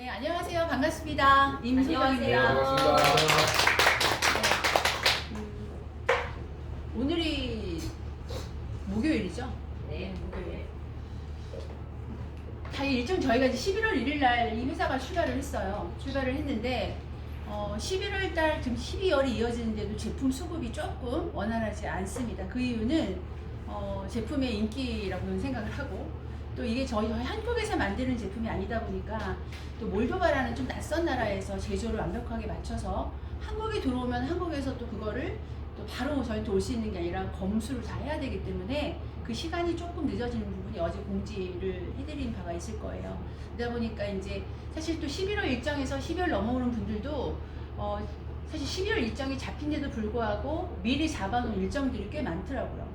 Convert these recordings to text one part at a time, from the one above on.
네, 안녕하세요. 반갑습니다. 임소정입니다. 반갑습니다. 오늘이 목요일이죠? 네. 목요일. 다 일정 저희가 이제 11월 1일 날 이 회사가 출발을 했어요. 출발을 했는데 11월 달 지금 12월이 이어지는데도 제품 수급이 조금 원활하지 않습니다. 그 이유는 제품의 인기라고 저는 생각을 하고, 또 이게 저희 한국에서 만드는 제품이 아니다 보니까 또 몰도바라는 좀 낯선 나라에서 제조를 완벽하게 맞춰서 한국에 들어오면 한국에서 또 그거를 또 바로 저희한테 올 수 있는 게 아니라 검수를 다 해야 되기 때문에 그 시간이 조금 늦어지는 부분이 어제 공지를 해드린 바가 있을 거예요. 그러다 보니까 이제 사실 또 11월 일정에서 12월 넘어오는 분들도 사실 12월 일정이 잡힌데도 불구하고 미리 잡아놓은 일정들이 꽤 많더라고요.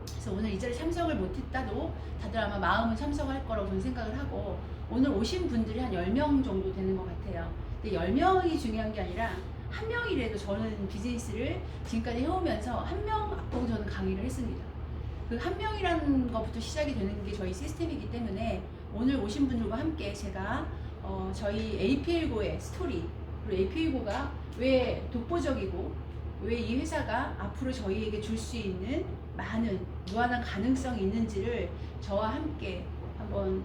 그래서 오늘 이 자리에 참석을 못했다도 다들 아마 마음은 참석할 거라고 저는 생각을 하고, 오늘 오신 분들이 한 10명 정도 되는 것 같아요. 근데 10명이 중요한 게 아니라 한 명이라도 저는 비즈니스를 지금까지 해오면서 한 명 앞보고 저는 강의를 했습니다. 그 한 명이라는 것부터 시작이 되는 게 저희 시스템이기 때문에 오늘 오신 분들과 함께 제가 저희 APL고의 스토리, 그리고 APL고가 왜 독보적이고 왜 이 회사가 앞으로 저희에게 줄 수 있는 많은 무한한 가능성이 있는지를 저와 함께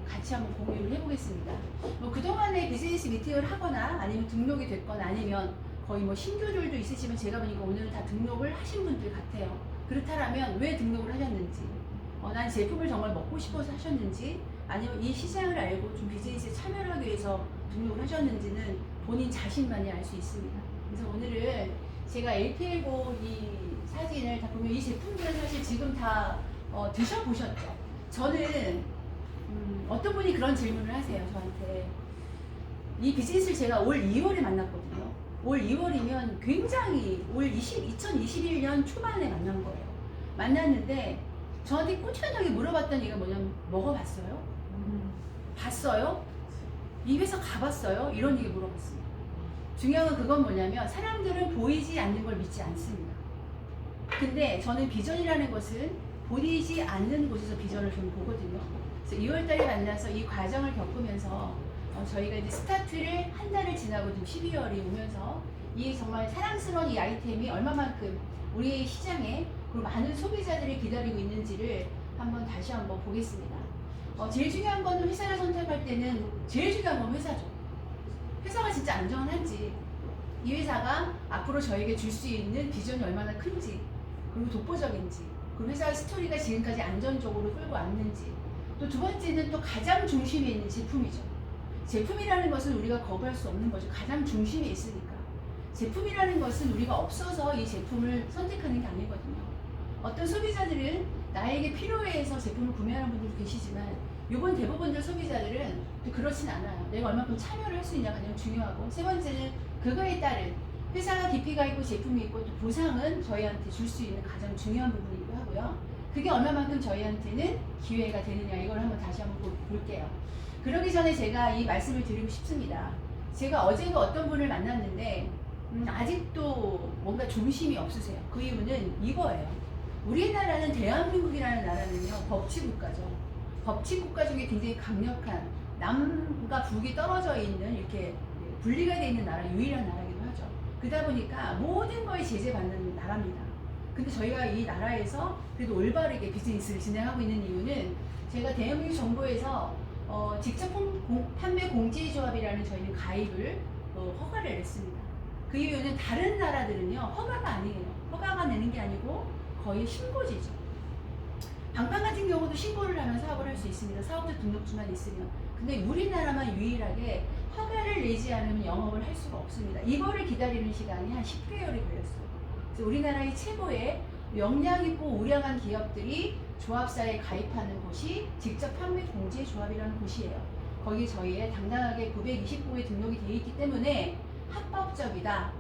같이 한번 공유를 해보겠습니다. 뭐 그동안에 비즈니스 미팅을 하거나 아니면 등록이 됐거나 아니면 거의 뭐 신규들도 있으시면 제가 보니까 오늘은 다 등록을 하신 분들 같아요. 그렇다면 왜 등록을 하셨는지, 난 제품을 정말 먹고 싶어서 하셨는지, 아니면 이 시장을 알고 좀 비즈니스에 참여를 하기 위해서 등록을 하셨는지는 본인 자신만이 알 수 있습니다. 그래서 오늘은 제가 APL고 이 사진을 다 보면 이 제품들은 사실 지금 다 드셔보셨죠? 저는 어떤 분이 그런 질문을 하세요, 저한테. 이 비즈니스를 제가 올 2월에 만났거든요. 올 2월이면 굉장히 2021년 초반에 만난 거예요. 만났는데 저한테 꾸준하게 물어봤던 얘기가 뭐냐면, 먹어봤어요? 봤어요? 이 회사 가봤어요? 이런 얘기 물어봤습니다. 중요한 건 그건 뭐냐면, 사람들은 보이지 않는 걸 믿지 않습니다. 근데 저는 비전이라는 것은 보이지 않는 곳에서 비전을 좀 보거든요. 그래서 2월달에 만나서 이 과정을 겪으면서 저희가 이제 스타트를 한 달을 지나고 지금 12월이 오면서 이 정말 사랑스러운 이 아이템이 얼마만큼 우리 시장에 그리고 많은 소비자들이 기다리고 있는지를 다시 한번 보겠습니다. 제일 중요한 거는 회사를 선택할 때는 제일 중요한 건 회사죠. 회사가 진짜 안전한지, 이 회사가 앞으로 저에게 줄 수 있는 비전이 얼마나 큰지, 그리고 독보적인지, 그 회사의 스토리가 지금까지 안전적으로 끌고 왔는지, 또 두 번째는 또 가장 중심에 있는 제품이죠. 제품이라는 것은 우리가 거부할 수 없는 거죠. 가장 중심에 있으니까. 제품이라는 것은 우리가 없어서 이 제품을 선택하는 게 아니거든요. 어떤 소비자들은 나에게 필요해서 제품을 구매하는 분들도 계시지만, 요번 대부분들 소비자들은 또 그렇진 않아요. 내가 얼마큼 참여를 할 수 있냐가 가장 중요하고, 세 번째는 그거에 따른 회사가 깊이가 있고 제품이 있고 또 보상은 저희한테 줄 수 있는 가장 중요한 부분이기도 하고요. 그게 얼마만큼 저희한테는 기회가 되느냐, 이걸 다시 한번 볼게요. 그러기 전에 제가 이 말씀을 드리고 싶습니다. 제가 어제도 어떤 분을 만났는데 아직도 뭔가 중심이 없으세요. 그 이유는 이거예요. 우리나라는, 대한민국이라는 나라는요, 법치국가죠. 법치국가 중에 굉장히 강력한, 남과 북이 떨어져 있는, 이렇게 분리가 되어 있는 나라, 유일한 나라이기도 하죠. 그러다 보니까 모든 거에 제재받는 나라입니다. 근데 저희가 이 나라에서 그래도 올바르게 비즈니스를 진행하고 있는 이유는, 제가 대한민국 정부에서 직접 판매 공제조합이라는 저희는 가입을 허가를 냈습니다. 그 이유는 다른 나라들은요, 허가가 아니에요. 허가가 내는 게 아니고 거의 신고지죠. 방판 같은 경우도 신고를 하면 사업을 할 수 있습니다. 사업자 등록증만 있으면. 근데 우리나라만 유일하게 허가를 내지 않으면 영업을 할 수가 없습니다. 이거를 기다리는 시간이 한 10개월이 걸렸어요. 그래서 우리나라의 최고의 역량 있고 우량한 기업들이 조합사에 가입하는 곳이 직접 판매 공제 조합이라는 곳이에요. 거기 저희의 당당하게 929에 등록이 되어 있기 때문에 합법적이다,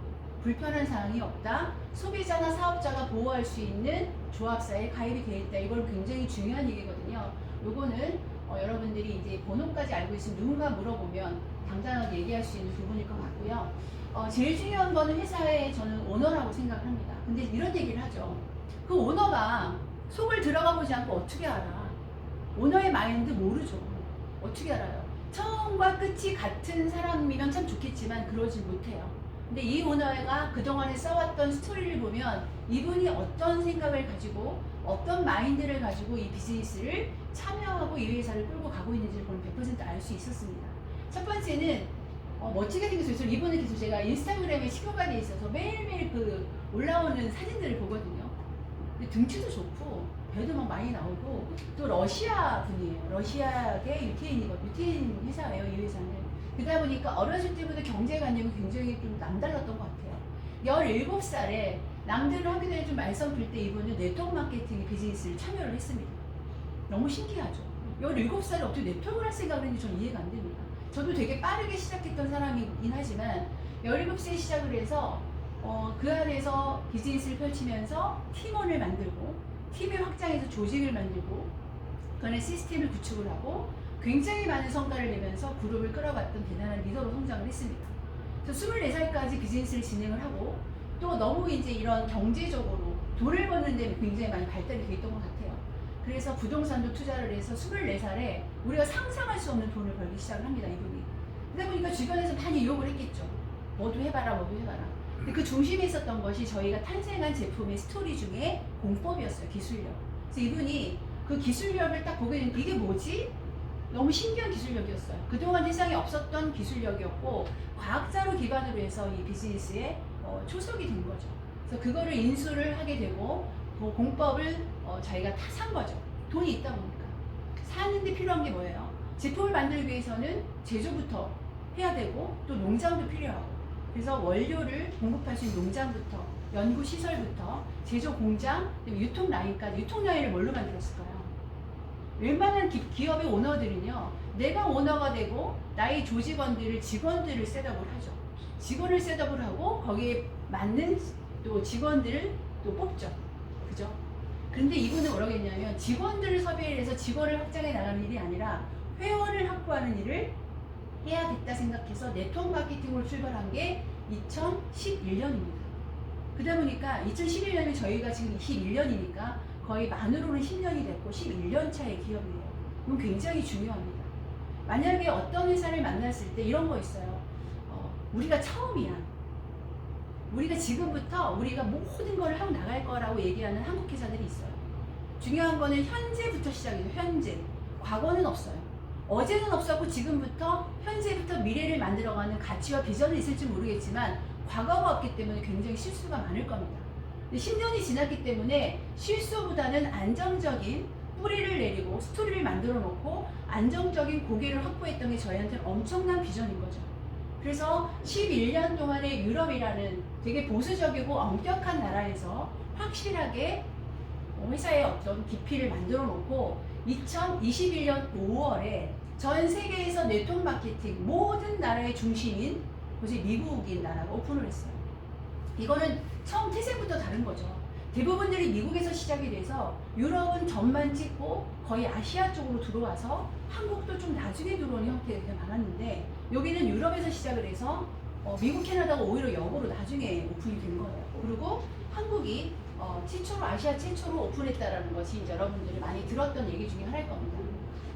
불편한 사항이 없다, 소비자나 사업자가 보호할 수 있는 조합사에 가입이 되어 있다. 이건 굉장히 중요한 얘기거든요. 요거는 여러분들이 이제 번호까지 알고 있으면 누군가 물어보면 당당하게 얘기할 수 있는 부분일 것 같고요. 제일 중요한 거는 회사의, 저는 오너라고 생각을 합니다. 근데 이런 얘기를 하죠. 그 오너가 속을 들어가 보지 않고 어떻게 알아? 오너의 마인드 모르죠. 어떻게 알아요? 처음과 끝이 같은 사람이면 참 좋겠지만 그러지 못해요. 근데 이 오너가 그동안에 써왔던 스토리를 보면 이분이 어떤 생각을 가지고 어떤 마인드를 가지고 이 비즈니스를 참여하고 이 회사를 끌고 가고 있는지를 보면 100% 알 수 있었습니다. 첫 번째는 멋지게 생겼어요. 이분은 계속 제가 인스타그램에 식구가 돼 있어서 매일매일 그 올라오는 사진들을 보거든요. 근데 등치도 좋고 배도 막 많이 나오고 또 러시아 분이에요. 러시아계 유태인 회사예요. 이 회사는. 그러다 보니까 어렸을 때부터 경제관념이 굉장히 좀 남달랐던 것 같아요. 17살에 남들을 하기 전에 좀 말썽 필 때 이분은 네트워크 마케팅 비즈니스를 참여를 했습니다. 너무 신기하죠. 17살에 어떻게 네트워크를 할 생각을 했는지 저는 이해가 안 됩니다. 저도 되게 빠르게 시작했던 사람이긴 하지만 17세에 시작을 해서 그 안에서 비즈니스를 펼치면서 팀원을 만들고 팀을 확장해서 조직을 만들고 그 안에 시스템을 구축을 하고 굉장히 많은 성과를 내면서 그룹을 끌어갔던 대단한 리더로 성장을 했습니다. 그래서 24살까지 비즈니스를 진행을 하고 또 너무 이제 이런 경제적으로 돈을 버는 데 굉장히 많이 발달이 돼 있던 것 같아요. 그래서 부동산도 투자를 해서 24살에 우리가 상상할 수 없는 돈을 벌기 시작을 합니다, 이분이. 그러다 보니까 주변에서 많이 유혹을 했겠죠. 뭐도 해봐라, 뭐도 해봐라. 근데 그 중심에 있었던 것이 저희가 탄생한 제품의 스토리 중에 공법이었어요, 기술력. 그래서 이분이 그 기술력을 딱 보게 되니까 이게 뭐지? 너무 신기한 기술력이었어요. 그동안 세상에 없었던 기술력이었고 과학자로 기반으로 해서 이 비즈니스에 초석이 된 거죠. 그래서 그거를 인수를 하게 되고 그 공법을 저희가 다 산 거죠. 돈이 있다 보니까. 사는데 필요한 게 뭐예요? 제품을 만들기 위해서는 제조부터 해야 되고 또 농장도 필요하고 그래서 원료를 공급할 수 있는 농장부터 연구시설부터 제조 공장, 유통 라인까지 유통 라인을 뭘로 만들었을까요? 웬만한 기업의 오너들은요, 내가 오너가 되고 나의 조직원들을 직원들을 셋업을 하죠. 직원을 셋업을 하고 거기에 맞는 또 직원들을 또 뽑죠. 그죠? 근데 이분은 뭐라고 했냐면 직원들을 섭외해서 직원을 확장해 나가는 일이 아니라 회원을 확보하는 일을 해야겠다 생각해서 네트워크 마케팅으로 출발한 게 2011년입니다. 그러다 보니까 2011년에 저희가 지금 21년이니까 거의 만으로는 10년이 됐고 11년 차의 기업이에요. 그건 굉장히 중요합니다. 만약에 어떤 회사를 만났을 때 이런 거 있어요. 우리가 처음이야. 우리가 지금부터 우리가 모든 걸 하고 나갈 거라고 얘기하는 한국 회사들이 있어요. 중요한 거는 현재부터 시작이죠. 현재. 과거는 없어요. 어제는 없었고 지금부터 현재부터 미래를 만들어가는 가치와 비전이 있을지 모르겠지만 과거가 없기 때문에 굉장히 실수가 많을 겁니다. 10년이 지났기 때문에 실수보다는 안정적인 뿌리를 내리고 스토리를 만들어 놓고 안정적인 고객을 확보했던 게 저희한테는 엄청난 비전인 거죠. 그래서 11년 동안의 유럽이라는 되게 보수적이고 엄격한 나라에서 확실하게 회사의 어떤 기피를 만들어 놓고 2021년 5월에 전 세계에서 네트워크 마케팅 모든 나라의 중심인 곳이 미국인 나라가 오픈을 했어요. 이거는 처음 태생부터 다른 거죠. 대부분들이 미국에서 시작이 돼서 유럽은 전만 찍고 거의 아시아 쪽으로 들어와서 한국도 좀 나중에 들어오는 형태가 많았는데 여기는 유럽에서 시작을 해서 미국, 캐나다가 오히려 역으로 나중에 오픈이 된 거예요. 그리고 한국이 최초로 아시아 최초로 오픈했다라는 것이 이제 여러분들이 많이 들었던 얘기 중에 하나일 겁니다.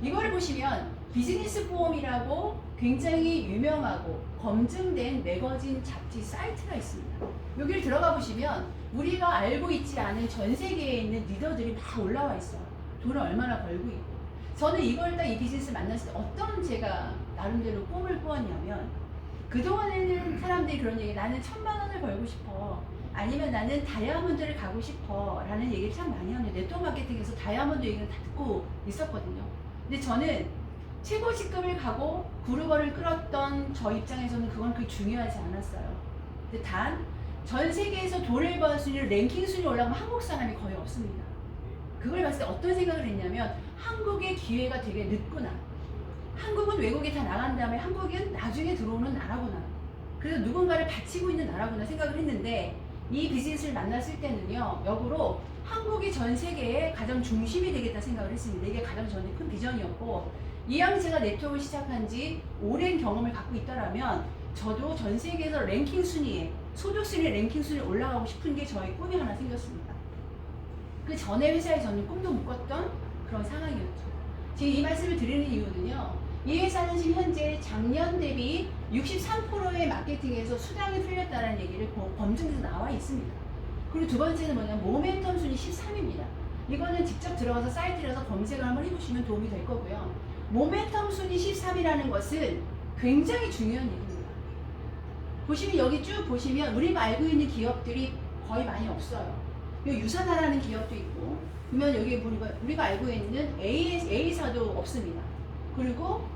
이걸 보시면 비즈니스 포럼이라고 굉장히 유명하고 검증된 매거진 잡지 사이트가 있습니다. 여기를 들어가 보시면 우리가 알고 있지 않은 전 세계에 있는 리더들이 막 올라와 있어요. 돈을 얼마나 벌고 있고. 저는 이걸 딱 이 비즈니스 만났을 때 어떤 제가 나름대로 꿈을 꾸었냐면 그동안에는 사람들이 그런 얘기 나는 1,000만 원을 벌고 싶어. 아니면 나는 다이아몬드를 가고 싶어 라는 얘기를 참 많이 하는데 네트워크 마케팅에서 다이아몬드 얘기는 다 듣고 있었거든요. 근데 저는 최고 직급을 가고 그룹을 끌었던 저 입장에서는 그건 그렇게 중요하지 않았어요. 근데 단 전 세계에서 돈을 벌 수 있는 랭킹 순위 올라가면 한국 사람이 거의 없습니다. 그걸 봤을 때 어떤 생각을 했냐면 한국의 기회가 되게 늦구나. 한국은 외국에 다 나간 다음에 한국은 나중에 들어오는 나라구나. 그래서 누군가를 바치고 있는 나라구나 생각을 했는데 이 비즈니스를 만났을 때는요, 역으로 한국이 전 세계의 가장 중심이 되겠다 생각을 했습니다. 이게 가장 저한테 큰 비전이었고, 이왕 제가 네트워크를 시작한 지 오랜 경험을 갖고 있더라면 저도 전 세계에서 랭킹 순위에, 소득 순위 랭킹 순위에 올라가고 싶은 게 저의 꿈이 하나 생겼습니다. 그 전에 회사에 저는 꿈도 못 꿨던 그런 상황이었죠. 지금 이 말씀을 드리는 이유는요, 이 회사는 지금 현재 작년 대비 63%의 마케팅에서 수당이 풀렸다는 얘기를 검증에서 나와 있습니다. 그리고 두 번째는 뭐냐면 모멘텀 순위 13입니다. 이거는 직접 들어가서 사이트에서 검색을 한번 해보시면 도움이 될 거고요. 모멘텀 순위 13이라는 것은 굉장히 중요한 얘기입니다. 보시면 여기 쭉 보시면 우리가 알고 있는 기업들이 거의 많이 없어요. 유산하라는 기업도 있고, 그러면 여기 우리가 알고 있는 A사도 없습니다. 그리고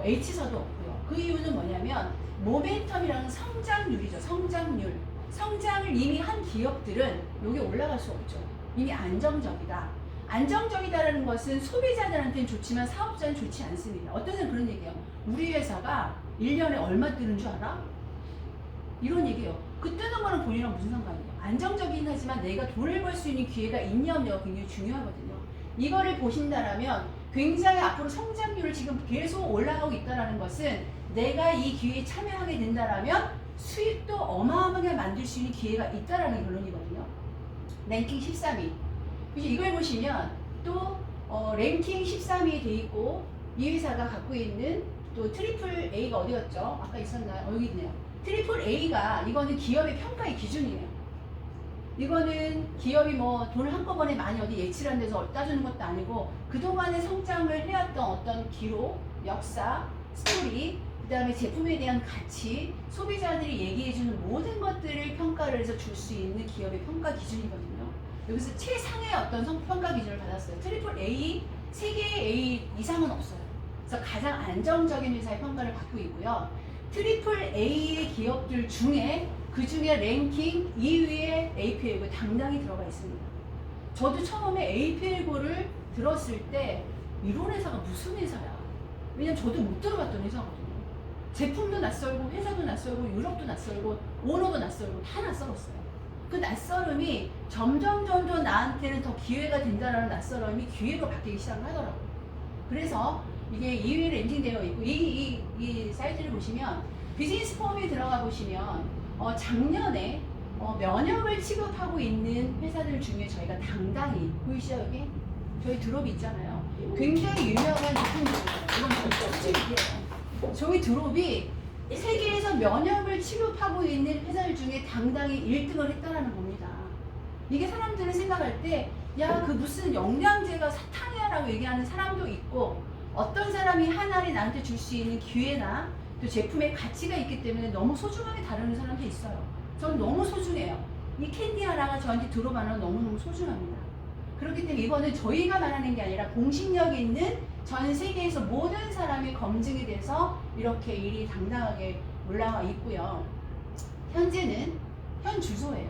H사도 없고요. 그 이유는 뭐냐면 모멘텀이라는 성장률이죠. 성장률. 성장을 이미 한 기업들은 여기 올라갈 수 없죠. 이미 안정적이다. 안정적이다라는 것은 소비자들한테는 좋지만 사업자는 좋지 않습니다. 어떤 사람은 그런 얘기예요. 우리 회사가 1년에 얼마 뜨는 줄 알아? 이런 얘기예요. 그 뜨는 거는 본인이랑 무슨 상관이에요? 안정적이긴 하지만 내가 돈을 벌 수 있는 기회가 있냐 없냐가 굉장히 중요하거든요. 이거를 보신다라면 굉장히 앞으로 성장률을 지금 계속 올라가고 있다는 것은 내가 이 기회에 참여하게 된다라면 수익도 어마어마하게 만들 수 있는 기회가 있다라는 결론이거든요. 랭킹 13위. 이걸 보시면 또 랭킹 13위에 돼 있고 이 회사가 갖고 있는 또 트리플 A가 어디 갔죠? 아까 있었나요? 여기 있네요. 트리플 A가 이거는 기업의 평가의 기준이에요. 이거는 기업이 뭐 돈을 한꺼번에 많이 어디 예치라는 데서 따주는 것도 아니고 그동안의 성장을 해왔던 어떤 기록, 역사, 스토리, 그 다음에 제품에 대한 가치, 소비자들이 얘기해주는 모든 것들을 평가를 해서 줄 수 있는 기업의 평가 기준이거든요. 여기서 최상의 어떤 평가 기준을 받았어요. 트리플 A, 3개의 A 이상은 없어요. 그래서 가장 안정적인 회사의 평가를 받고 있고요. 트리플 A의 기업들 중에 그 중에 랭킹 2위에 APL고 당당히 들어가 있습니다. 저도 처음에 APL고를 들었을 때 이런 회사가 무슨 회사야? 왜냐면 저도 못 들어봤던 회사거든요. 제품도 낯설고 회사도 낯설고 유럽도 낯설고 오너도 낯설고 다 낯설었어요. 그 낯설음이 점점 나한테는 더 기회가 된다는 낯설음이 기회로 바뀌기 시작을 하더라고요. 그래서 이게 2위에 랭킹되어 있고 이 사이트를 보시면 비즈니스 폼에 들어가 보시면 작년에 면역을 취급하고 있는 회사들 중에 저희가 당당히 보이시죠 여기? 저희 드롭 있잖아요. 굉장히 유명한 제품들이에요. 이건 솔직히요. 저희 드롭이 세계에서 면역을 취급하고 있는 회사들 중에 당당히 1등을 했다라는 겁니다. 이게 사람들은 생각할 때 야, 그 무슨 영양제가 사탕이야 라고 얘기하는 사람도 있고 어떤 사람이 하나를 나한테 줄 수 있는 기회나 또 제품의 가치가 있기 때문에 너무 소중하게 다루는 사람도 있어요. 저는 너무 소중해요. 이 캔디 하나가 저한테 들어가는 너무너무 소중합니다. 그렇기 때문에 이거는 저희가 말하는 게 아니라 공신력 있는 전 세계에서 모든 사람이 검증이 돼서 이렇게 일이 당당하게 올라와 있고요. 현재는 현 주소예요.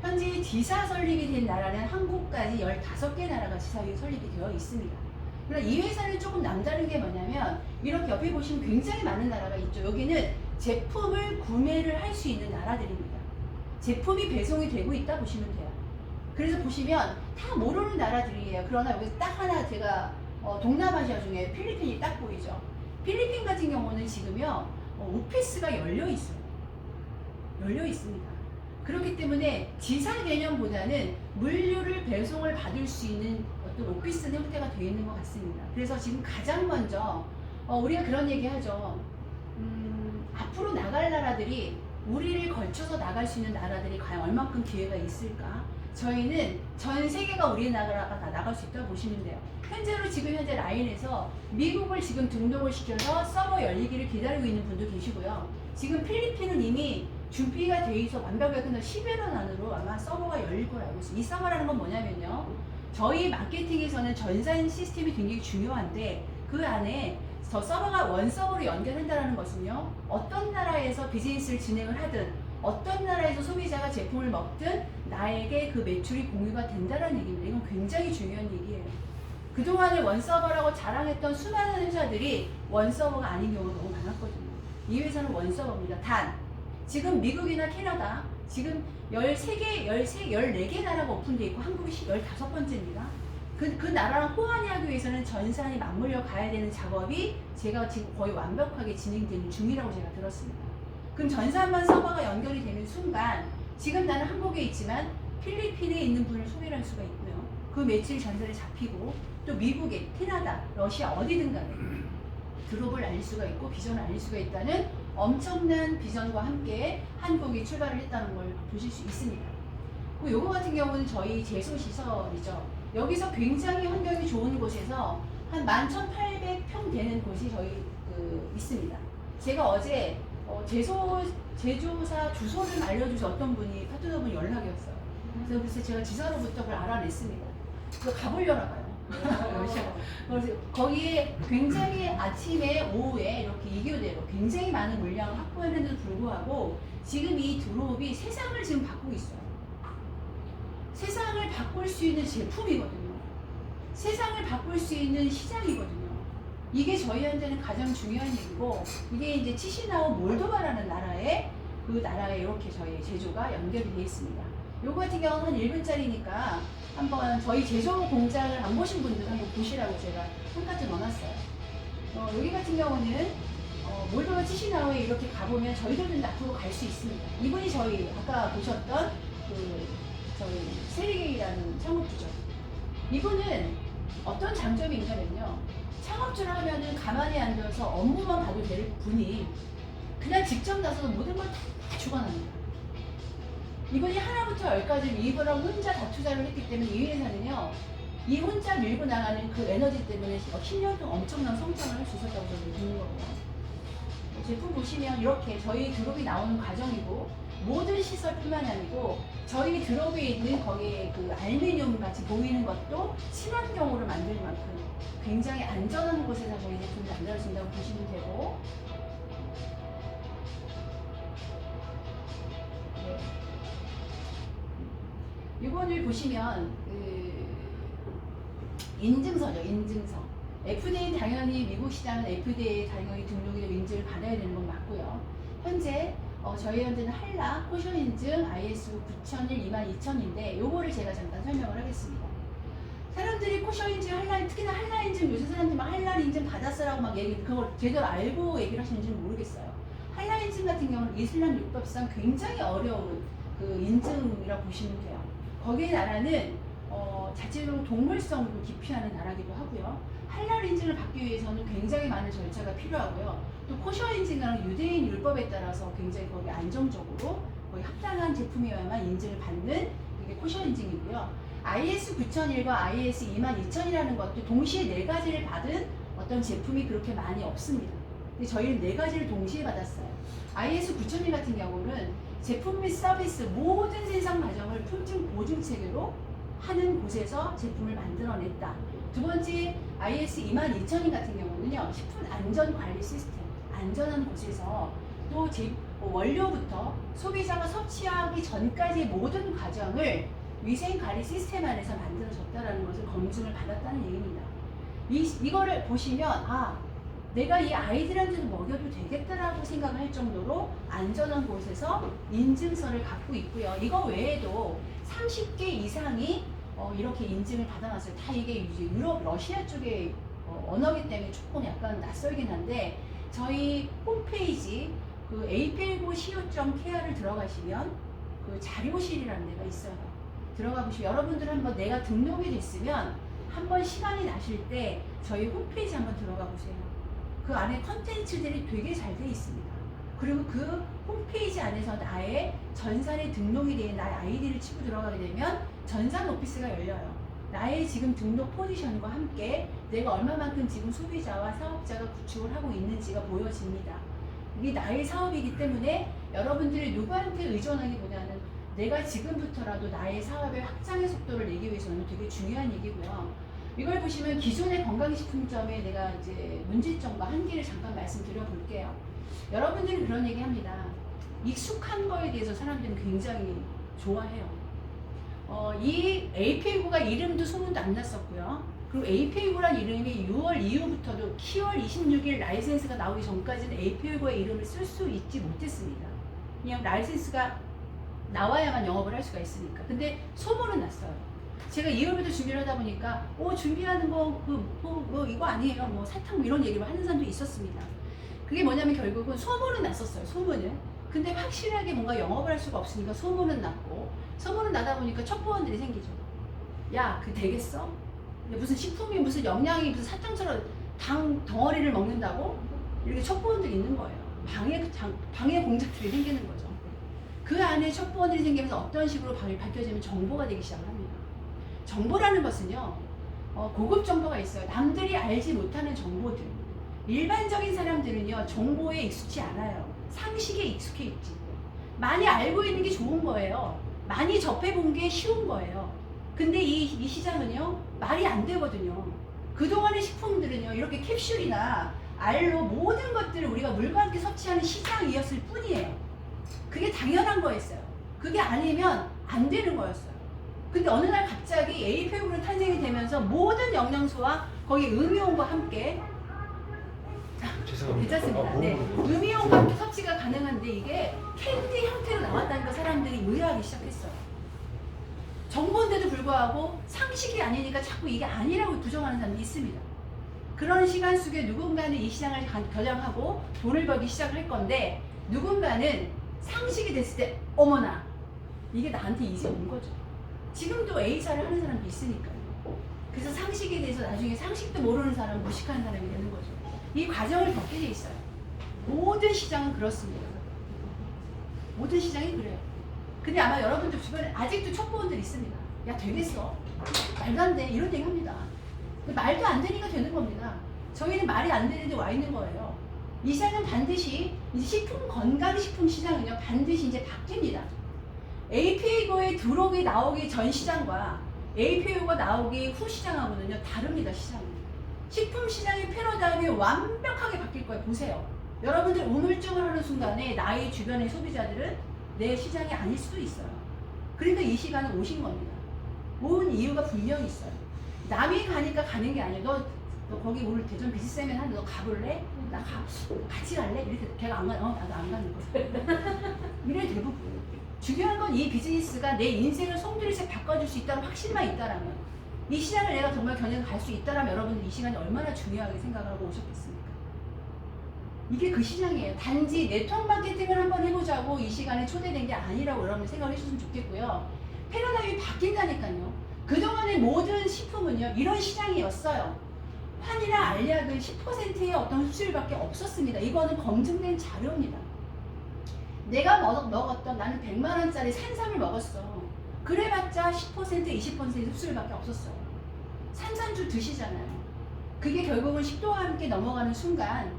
현재 지사 설립이 된 나라는 한국까지 15개 나라가 지사 설립이 되어 있습니다. 그러나 이 회사는 조금 남다른 게 뭐냐면 이렇게 옆에 보시면 굉장히 많은 나라가 있죠. 여기는 제품을 구매를 할 수 있는 나라들입니다. 제품이 배송이 되고 있다 보시면 돼요. 그래서 보시면 다 모르는 나라들이에요. 그러나 여기 딱 하나 제가 동남아시아 중에 필리핀이 딱 보이죠. 필리핀 같은 경우는 지금요 오피스가 열려 있어요. 열려 있습니다. 그렇기 때문에 지사 개념보다는 물류를 배송을 받을 수 있는 어떤 오피스 형태가 되어 있는 것 같습니다. 그래서 지금 가장 먼저 우리가 그런 얘기 하죠. 앞으로 나갈 나라들이 우리를 걸쳐서 나갈 수 있는 나라들이 과연 얼만큼 기회가 있을까? 저희는 전 세계가 우리나라가 다 나갈 수 있다고 보시면 돼요. 현재로 지금 현재 라인에서 미국을 지금 등록을 시켜서 서버 열리기를 기다리고 있는 분도 계시고요. 지금 필리핀은 이미 준비가 돼 있어 완벽하게 끝나 10여 년 안으로 아마 서버가 열릴 거라고 알고 있어요. 이 서버라는 건 뭐냐면요. 저희 마케팅에서는 전산 시스템이 굉장히 중요한데 그 안에 저 서버가 원 서버로 연결한다는 것은요. 어떤 나라에서 비즈니스를 진행을 하든 어떤 나라에서 소비자가 제품을 먹든 나에게 그 매출이 공유가 된다는 얘기입니다. 이건 굉장히 중요한 얘기예요. 그동안에 원서버라고 자랑했던 수많은 회사들이 원서버가 아닌 경우가 너무 많았거든요. 이 회사는 원서버입니다. 단 지금 미국이나 캐나다 지금 13개, 14개 나라가 오픈되어 있고 한국이 15번째입니다. 그 나라랑 호환이 하기 위해서는 전산이 맞물려 가야 되는 작업이 제가 지금 거의 완벽하게 진행되는 중이라고 제가 들었습니다. 그럼 전산만 서버가 연결이 되는 순간 지금 나는 한국에 있지만 필리핀에 있는 분을 소개를 할 수가 있고요. 그 매출 전산에 잡히고 또 미국에, 캐나다, 러시아 어디든 간에 드롭을 날릴 수가 있고 비전을 알릴 수가 있다는 엄청난 비전과 함께 한국이 출발을 했다는 걸 보실 수 있습니다. 요거 같은 경우는 저희 제소시설이죠. 여기서 굉장히 환경이 좋은 곳에서 한 11,800평 되는 곳이 저희 있습니다. 제가 어제 제조사 주소를 알려주신 어떤 분이 파트너분 연락이 왔어요. 그래서 제가 지사로부터 그걸 알아냈습니다. 그거 가보려나 봐요. 그래서 거기에 굉장히 아침에 오후에 이렇게 이교대로 굉장히 많은 물량을 확보했는데도 불구하고 지금 이 드롭이 세상을 지금 바꾸고 있어요. 세상을 바꿀 수 있는 제품이거든요. 세상을 바꿀 수 있는 시장이거든요. 이게 저희한테는 가장 중요한 얘기고, 이게 이제 치시나우 몰도바라는 나라에 그 나라에 이렇게 저희 제조가 연결이 되어 있습니다. 요거 같은 경우는 한 1분짜리니까 한번 저희 제조 공장을 안 보신 분들 한번 보시라고 제가 한 가지 넣어놨어요. 여기 같은 경우는 몰도바 치시나우에 이렇게 가보면 저희들도 앞으로 갈 수 있습니다. 이분이 저희 아까 보셨던 저희 세리게이라는 창업주죠. 이분은 어떤 장점이 있냐면요. 창업주를 하면은 가만히 앉아서 업무만 봐도 될 분이 그냥 직접 나서서 모든 걸 다 주관합니다. 이분이 하나부터 열까지 이분랑 혼자 다 투자를 했기 때문에 이 회사는요. 이 혼자 밀고 나가는 그 에너지 때문에 10년 동안 엄청난 성장을 할 수 있었다고 저는 믿는 거고요. 제품 보시면 이렇게 저희 드롭이 나오는 과정이고 모든 시설뿐만 아니고 저희 드롭에 있는 거기에 그 알루미늄 같이 보이는 것도 친환경으로 만들 만큼 굉장히 안전한 곳에서 저희 제품을 만들어진다고 보시면 되고, 네. 이거를 보시면 인증서죠. 인증서. FDA 당연히 미국 시장은 FDA 당연히 등록이 되고 인증을 받아야 되는 건 맞고요. 현재 저희한테는 한라, 코션 인증, ISO 9001, 22000인데 요거를 제가 잠깐 설명을 하겠습니다. 사람들이 코션 인증, 한라, 특히나 한라 인증 요새 사람들이 막 한라 인증 받았어라고 막 그걸 제대로 알고 얘기를 하시는지는 모르겠어요. 한라 인증 같은 경우는 이슬람 율법상 굉장히 어려운 그 인증이라고 보시면 돼요. 거기에 나라는 자체적으로 동물성을 기피하는 나라기도 하고요. 할랄 인증을 받기 위해서는 굉장히 많은 절차가 필요하고요. 또 코셔 인증은 유대인 율법에 따라서 굉장히 거기 안정적으로 거의 합당한 제품이어야만 인증을 받는 그게 코셔 인증이고요. IS 9001과 IS 22000이라는 것도 동시에 네 가지를 받은 어떤 제품이 그렇게 많이 없습니다. 근데 저희는 네 가지를 동시에 받았어요. IS 9001 같은 경우는 제품 및 서비스 모든 생산 과정을 품질 보증 체계로 하는 곳에서 제품을 만들어냈다. 두 번째 IS 22000 같은 경우는요, 식품 안전 관리 시스템, 안전한 곳에서 또 원료부터 소비자가 섭취하기 전까지의 모든 과정을 위생 관리 시스템 안에서 만들어졌다는 것을 검증을 받았다는 얘기입니다. 이거를 보시면 내가 이 아이들한테도 먹여도 되겠다라고 생각할 정도로 안전한 곳에서 인증서를 갖고 있고요. 이거 외에도 30개 이상이 이렇게 인증을 받아놨어요. 다 이게 이제 유럽, 러시아 쪽의 언어기 때문에 조금 약간 낯설긴 한데 저희 홈페이지 그 a895co.kr을 들어가시면 그 자료실이라는 데가 있어요. 들어가 보시면 여러분들 한번 내가 등록이 됐으면 한번 시간이 나실 때 저희 홈페이지 한번 들어가 보세요. 그 안에 컨텐츠들이 되게 잘 돼 있습니다. 그리고 그 홈페이지 안에서 나의 전산에 등록이 된 나의 아이디를 치고 들어가게 되면 전산 오피스가 열려요. 나의 지금 등록 포지션과 함께 내가 얼마만큼 지금 소비자와 사업자가 구축을 하고 있는지가 보여집니다. 이게 나의 사업이기 때문에 여러분들이 누구한테 의존하기보다는 내가 지금부터라도 나의 사업의 확장의 속도를 내기 위해서는 되게 중요한 얘기고요. 이걸 보시면 기존의 건강식품점에 내가 이제 문제점과 한계를 잠깐 말씀드려 볼게요. 여러분들은 그런 얘기 합니다. 익숙한 거에 대해서 사람들은 굉장히 좋아해요. 이 APA9가 이름도 소문도 안 났었고요. 그리고 APA9란 이름이 6월 이후부터도 10월 26일 라이센스가 나오기 전까지는 APA9의 이름을 쓸 수 있지 못했습니다. 그냥 라이센스가 나와야만 영업을 할 수가 있으니까. 근데 소문은 났어요. 제가 2월부터 준비를 하다 보니까 준비하는 거 이거 아니에요. 뭐 사탕 뭐 이런 얘기를 하는 사람도 있었습니다. 그게 뭐냐면 결국은 소문은 났었어요. 소문은. 근데 확실하게 뭔가 영업을 할 수가 없으니까 소문은 났고, 소문은 나다 보니까 첩보원들이 생기죠. 야, 그 되겠어? 무슨 식품이 무슨 영양이 무슨 사탕처럼 당 덩어리를 먹는다고 이렇게 첩보원들이 있는 거예요. 방해 공작들이 생기는 거죠. 그 안에 첩보원들이 생기면서 어떤 식으로 밝혀지면 정보가 되기 시작을 합니다. 정보라는 것은요, 고급 정보가 있어요. 남들이 알지 못하는 정보들. 일반적인 사람들은요, 정보에 익숙치 않아요. 상식에 익숙해 있지. 많이 알고 있는 게 좋은 거예요. 많이 접해본 게 쉬운 거예요. 근데 이 시장은요, 말이 안 되거든요. 그동안의 식품들은요, 이렇게 캡슐이나 알로 모든 것들을 우리가 물과 함께 섭취하는 시장이었을 뿐이에요. 그게 당연한 거였어요. 그게 아니면 안 되는 거였어요. 근데 어느 날 갑자기 APO가 탄생이 되면서 모든 영양소와 거기 음이온과 함께 죄송합니다. 괜찮습니다. 네. 음이온과 함께 섭취가 가능한데 이게 캔디 형태로 나왔다니까 사람들이 의아하기 시작했어요. 정보인데도 불구하고 상식이 아니니까 자꾸 이게 아니라고 부정하는 사람이 있습니다. 그런 시간 속에 누군가는 이 시장을 겨냥하고 돈을 벌기 시작할 건데 누군가는 상식이 됐을 때 어머나 이게 나한테 이제 온 거죠. 지금도 A사를 하는 사람도 있으니까요. 그래서 상식에 대해서 나중에 상식도 모르는 사람, 무식한 사람이 되는 거죠. 이 과정을 겪게 돼 있어요. 모든 시장은 그렇습니다. 모든 시장이 그래요. 근데 아마 여러분들 주변에 아직도 첩보원들 있습니다. 야 되겠어? 말도 안 돼. 이런 얘기 합니다. 말도 안 되니까 되는 겁니다. 저희는 말이 안 되는데 와 있는 거예요. 이 시장은 반드시 이제 식품 건강식품 시장은요 반드시 이제 바뀝니다. APO에 들어오기 나오기 전 시장과 APO가 나오기 후 시장하고는요 다릅니다. 시장은. 식품 시장의 패러다임이 완벽하게 바뀔 거예요. 보세요. 여러분들 우물증을 하는 순간에 나의 주변의 소비자들은 내 시장이 아닐 수도 있어요. 그러니까 이 시간에 오신 겁니다. 온 이유가 분명히 있어요. 남이 가니까 가는 게 아니에요. 너 거기 오늘 대전 비즈세미나 하는데 너 가볼래? 나 같이 갈래? 이렇게 걔가 안 가, 나도 안 가는 거야. 이래 대부분. 중요한 건 이 비즈니스가 내 인생을 송두리째 바꿔줄 수 있다는 확신만 있다라면, 이 시장을 내가 정말 겨냥해 갈 수 있다라면 여러분들 이 시간이 얼마나 중요하게 생각하고 오셨겠습니까? 이게 그 시장이에요. 단지 네트워크 마케팅을 한번 해보자고 이 시간에 초대된 게 아니라고 여러분 생각을 해주셨으면 좋겠고요. 패러다임이 바뀐다니까요. 그동안의 모든 식품은요 이런 시장이었어요. 환이나 알약은 10%의 어떤 흡수율밖에 없었습니다. 이거는 검증된 자료입니다. 내가 먹었던, 나는 100만원짜리 산삼을 먹었어. 그래봤자 10% 20% 흡수율밖에 없었어요. 산산주 드시잖아요. 그게 결국은 식도와 함께 넘어가는 순간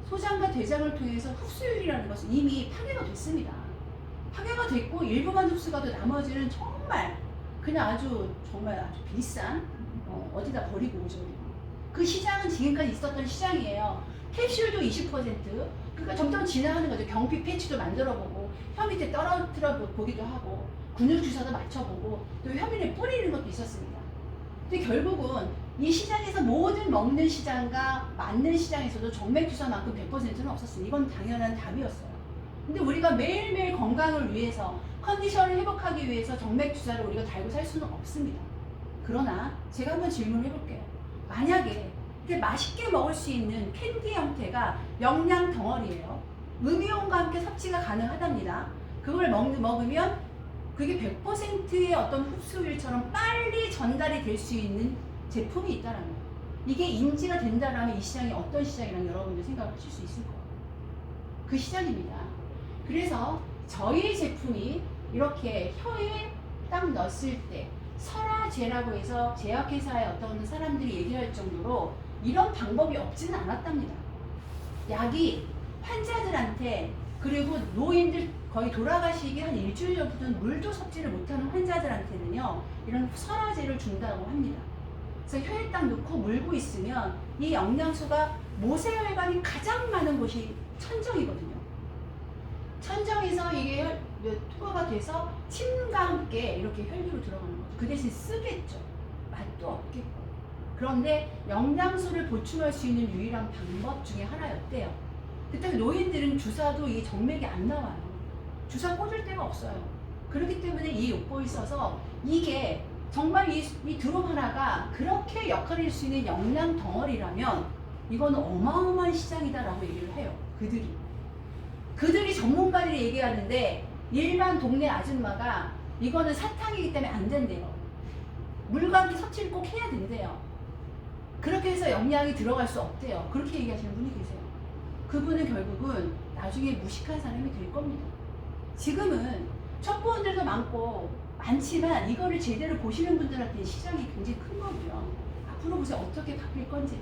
소장과 대장을 통해서 흡수율이라는 것은 이미 파괴가 됐습니다. 파괴가 됐고 일부만 흡수가 돼 나머지는 정말 그냥 정말 아주 비싼 어디다 버리고 오죠. 그 시장은 지금까지 있었던 시장이에요. 캡슐도 20%, 그러니까 점점 진화하는 거죠. 경피 패치도 만들어보고 혀 밑에 떨어뜨려 보기도 하고 근육 주사도 맞춰보고 또 혀 밑에 뿌리는 것도 있었습니다. 근데 결국은 이 시장에서 모든 먹는 시장과 맞는 시장에서도 정맥 주사만큼 100%는 없었어요. 이건 당연한 답이었어요. 근데 우리가 매일매일 건강을 위해서 컨디션을 회복하기 위해서 정맥 주사를 우리가 달고 살 수는 없습니다. 그러나 제가 한번 질문을 해볼게요. 만약에 이렇게 맛있게 먹을 수 있는 캔디 형태가 영양 덩어리예요. 음이온과 함께 섭취가 가능하답니다. 그걸 먹으면 그게 100%의 어떤 흡수율처럼 빨리 전달이 될 수 있는 제품이 있다라는 거예요. 이게 인지가 된다라면 이 시장이 어떤 시장이라는 여러분들 생각하실 수 있을 거예요. 그 시장입니다. 그래서 저희 제품이 이렇게 혀에 딱 넣었을 때 설화제라고 해서 제약회사의 어떤 사람들이 얘기할 정도로 이런 방법이 없지는 않았답니다. 약이 환자들한테, 그리고 노인들 거의 돌아가시기 한 일주일 전부터는 물도 섭취를 못하는 환자들한테는요 이런 설화제를 준다고 합니다. 그래서 혀에 딱 넣고 물고 있으면 이 영양소가 모세혈관이 가장 많은 곳이 천정이거든요. 천정에서 이게 투과가 돼서 침과 함께 이렇게 혈류로 들어가는 거죠. 그 대신 쓰겠죠. 맛도 없겠고. 그런데 영양소를 보충할 수 있는 유일한 방법 중에 하나였대요. 그때 노인들은 주사도 이 정맥이 안 나와요. 주사 꽂을 데가 없어요. 그렇기 때문에 이 욕보에 있어서 이게 정말 이 드롭 하나가 그렇게 역할을 할 수 있는 영양 덩어리라면 이거는 어마어마한 시장이다라고 얘기를 해요. 그들이 전문가들이 얘기하는데 일반 동네 아줌마가 이거는 사탕이기 때문에 안 된대요. 물과 함께 섭취를 꼭 해야 된대요. 그렇게 해서 영양이 들어갈 수 없대요. 그렇게 얘기하시는 분이 계세요. 그분은 결국은 나중에 무식한 사람이 될 겁니다. 지금은 첩보원들도 많지만 이거를 제대로 보시는 분들한테 시장이 굉장히 큰 거고요. 앞으로 보세요. 어떻게 바뀔 건지.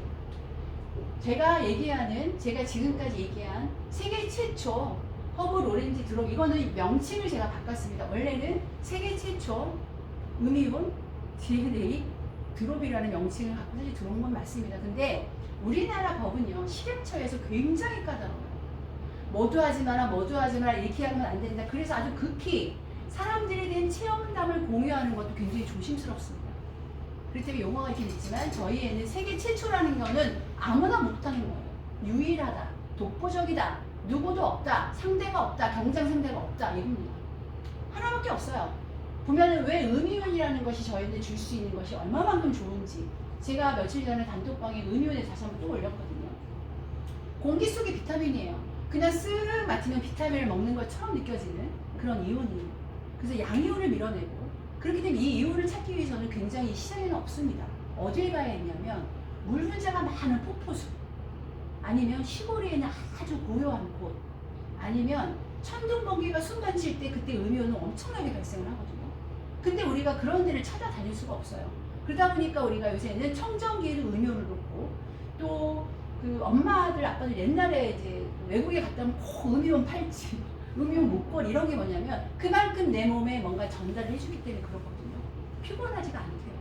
제가 지금까지 얘기한 세계 최초 허브 로렌지 드롭, 이거는 명칭을 제가 바꿨습니다. 원래는 세계 최초 음이온 DNA 드롭이라는 명칭을 갖고 사실 들어온 건 맞습니다. 근데 우리나라 법은요, 식약처에서 굉장히 까다로워요. 모두 하지 마라 이렇게 하면 안 된다. 그래서 아주 극히 사람들에 대한 체험담을 공유하는 것도 굉장히 조심스럽습니다. 그렇기 때문에 용어가 있긴 있지만 저희에는 세계 최초라는 거는 아무나 못하는 거예요. 유일하다, 독보적이다, 누구도 없다, 상대가 없다, 경쟁 상대가 없다, 이겁니다. 하나밖에 없어요. 보면은 왜 음이온이라는 것이 저희한테 줄 수 있는 것이 얼마만큼 좋은지, 제가 며칠 전에 단톡방에 음이온에 다시 한번 또 올렸거든요. 공기 속의 비타민이에요. 그냥 쓱 맡으면 비타민을 먹는 것처럼 느껴지는 그런 이온이에요. 그래서 양이온을 밀어내고, 그렇기 때문에 이 이온을 찾기 위해서는 굉장히 시장에는 없습니다. 어디에 가야 했냐면 물 분자가 많은 폭포수, 아니면 시골에 있는 아주 고요한 곳, 아니면 천둥번개가 순간 칠 때 그때 음이온은 엄청나게 발생을 하거든요. 근데 우리가 그런 데를 찾아다닐 수가 없어요. 그러다 보니까 우리가 요새는 청정기에도 음이온을 넣고, 또 그 엄마들 아빠들 옛날에 이제 외국에 갔다 오면 꼭 음이온 팔찌, 음이온 목걸이, 이런 게 뭐냐면 그만큼 내 몸에 뭔가 전달을 해주기 때문에 그렇거든요. 피곤하지가 않대요.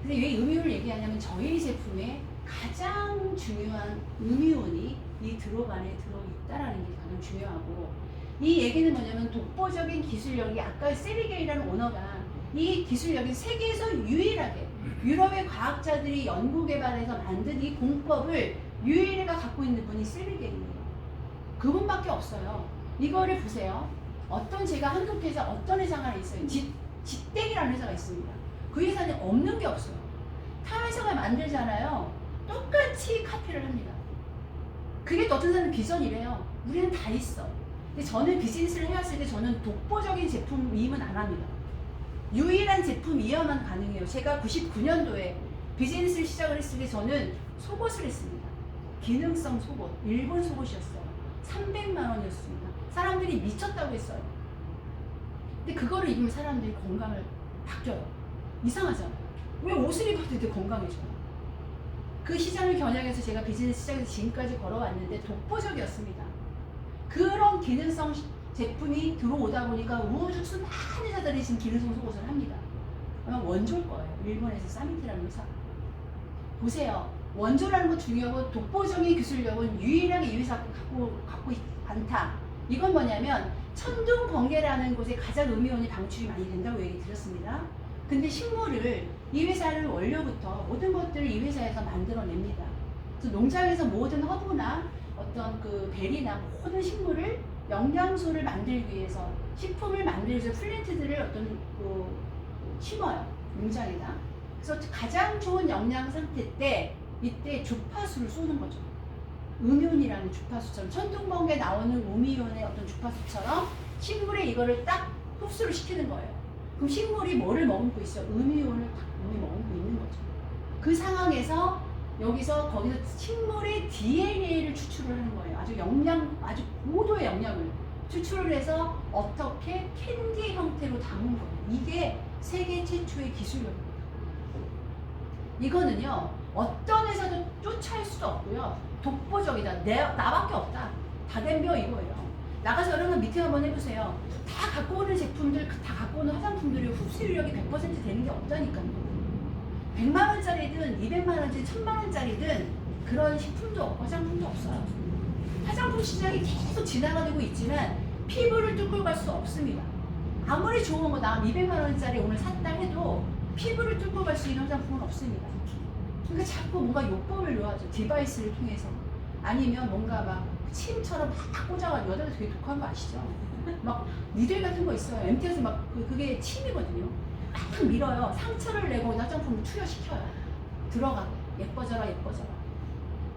근데 왜 음이온을 얘기하냐면 저희 제품에 가장 중요한 음이온이 이 드롭 안에 들어있다라는 게 가장 중요하고, 이 얘기는 뭐냐면 독보적인 기술력이, 아까 세리게이라는 오너가 이 기술력이 세계에서 유일하게 유럽의 과학자들이 연구 개발해서 만든 이 공법을 유일하게 갖고 있는 분이 세리게이예요. 그분밖에 없어요. 이거를 보세요. 제가 한국 회사 어떤 회사가 하나 있어요. 짓땡이라는 회사가 있습니다. 그 회사는 없는 게 없어요. 타 회사가 만들잖아요. 똑같이 카피를 합니다. 그게 어떤 사람은 비전이래요. 우리는 다 있어. 근데 저는 비즈니스를 해왔을 때 저는 독보적인 제품임은 안 합니다. 유일한 제품이어야만 가능해요. 제가 99년도에 비즈니스를 시작을 했을 때 저는 속옷을 했습니다. 기능성 속옷, 일본 속옷이었어요. 300만 원이었습니다. 사람들이 미쳤다고 했어요. 근데 그거를 입으면 사람들이 건강을 바뀌어요. 이상하잖아요. 왜 옷을 입었는데 건강해져요? 그 시장을 겨냥해서 제가 비즈니스 시장에서 지금까지 걸어왔는데 독보적이었습니다. 그런 기능성 제품이 들어오다 보니까 우주 수많은 회사들이 지금 기능성 속옷을 합니다. 아마 원조일 거예요. 일본에서 사미티라는 회사. 보세요. 원조라는 거 중요하고 독보적인 기술력은 유일하게 이 회사가 갖고 않다. 이건 뭐냐면 천둥 번개라는 곳에 가장 음이온이 방출이 많이 된다고 얘기 드렸습니다. 근데 식물을, 이 회사를 원료부터 모든 것들을 이 회사에서 만들어냅니다. 그래서 농장에서 모든 허브나 어떤 그 베리나 모든 식물을 영양소를 만들기 위해서, 식품을 만들기 위해서 플랜트들을 어떤 심어요. 농장에다. 그래서 가장 좋은 영양 상태 때 이때 주파수를 쏘는 거죠. 음이온이라는 주파수처럼, 천둥번개 나오는 음이온의 어떤 주파수처럼 식물에 이거를 딱 흡수를 시키는 거예요. 그럼 식물이 뭐를 머금고 있어요? 음이온을 딱 머금고 있는 거죠. 그 상황에서 거기서 식물의 DNA를 추출을 하는 거예요. 아주 고도의 영양을 추출을 해서 어떻게 캔디 형태로 담은 거예요. 이게 세계 최초의 기술력입니다. 이거는요, 어떤 회사도 쫓아할 수도 없고요. 독보적이다. 나밖에 없다. 다 덤벼 이거예요. 나가서 여러분 미팅 한번 해보세요. 다 갖고 오는 제품들, 다 갖고 오는 화장품들이 흡수율력이 100% 되는 게 없다니까요. 100만 원짜리든 200만 원짜리, 1000만 원짜리든 그런 식품도 없고 화장품도 없어요. 화장품 시장이 계속 지나가고 있지만 피부를 뚫고 갈 수 없습니다. 아무리 좋은 거, 나 200만 원짜리 오늘 샀다 해도 피부를 뚫고 갈 수 있는 화장품은 없습니다. 그러니까 자꾸 뭔가 요법을 요하죠. 디바이스를 통해서. 아니면 뭔가 막 침처럼 막 꽂아가지고, 여자들 되게 독한 거 아시죠? 막 니들 같은 거 있어요. MT에서 막 그게 침이거든요. 막 밀어요. 상처를 내고 화장품을 투여시켜요. 들어가게. 예뻐져라.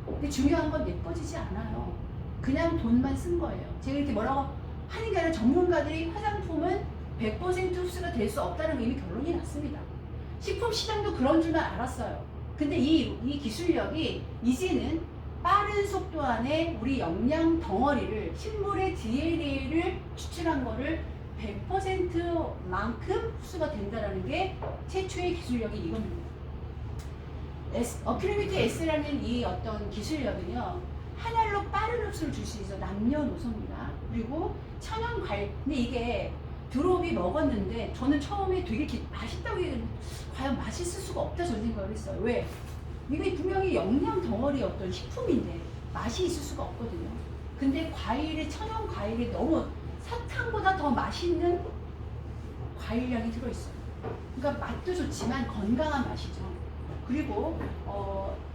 근데 중요한 건 예뻐지지 않아요. 그냥 돈만 쓴 거예요. 제가 이렇게 뭐라고 하는 게 아니라 전문가들이 화장품은 100% 흡수가 될 수 없다는 거 이미 결론이 났습니다. 식품 시장도 그런 줄만 알았어요. 근데 이 기술력이 이제는 빠른 속도 안에 우리 영양 덩어리를, 식물의 DNA를 추출한 거를 100%만큼 흡수가 된다는 게 최초의 기술력이 이겁니다. 어큐리미티 S라는 이 어떤 기술력은요, 하늘로 빠른 흡수를 줄 수 있어. 남녀노소입니다. 그리고 천연 과일. 근데 이게 드롭이 먹었는데 저는 처음에 되게 맛있다고 과연 맛있을 수가 없다 저는 생각을 했어요. 왜? 이게 분명히 영양 덩어리 어떤 식품인데 맛이 있을 수가 없거든요. 근데 천연 과일이 너무 사탕보다 더 맛있는 과일량이 들어있어요. 그러니까 맛도 좋지만 건강한 맛이죠. 그리고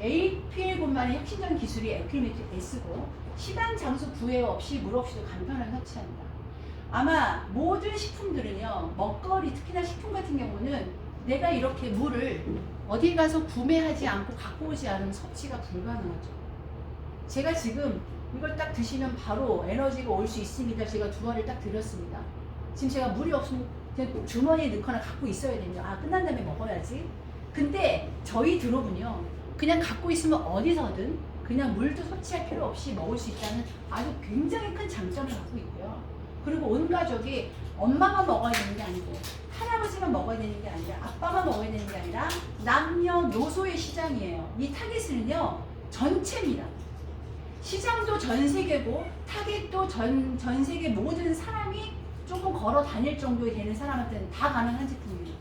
APL뿐만이 혁신적인 기술이 에큐리미티 S고, 시간, 장소, 구애 없이 물 없이도 간편하게 섭취합니다. 아마 모든 식품들은요, 먹거리, 특히나 식품 같은 경우는 내가 이렇게 물을 어디 가서 구매하지 않고 갖고 오지 않으면 섭취가 불가능하죠. 제가 지금 이걸 딱 드시면 바로 에너지가 올 수 있습니다. 제가 두 알을 딱 드렸습니다. 지금 제가 물이 없으면 그냥 주머니에 넣거나 갖고 있어야 됩니다. 아, 끝난 다음에 먹어야지. 근데 저희 드롭은요, 그냥 갖고 있으면 어디서든 그냥 물도 섭취할 필요 없이 먹을 수 있다는 아주 굉장히 큰 장점을 갖고 있고요. 그리고 온 가족이 엄마만 먹어야 되는 게 아니고 할아버지만 먹어야 되는 게 아니라 아빠만 먹어야 되는 게 아니라 남녀노소의 시장이에요. 이 타깃은요, 전체입니다. 시장도 전 세계고 타깃도 전 세계 모든 사람이 조금 걸어 다닐 정도에 되는 사람한테는 다 가능한 제품입니다.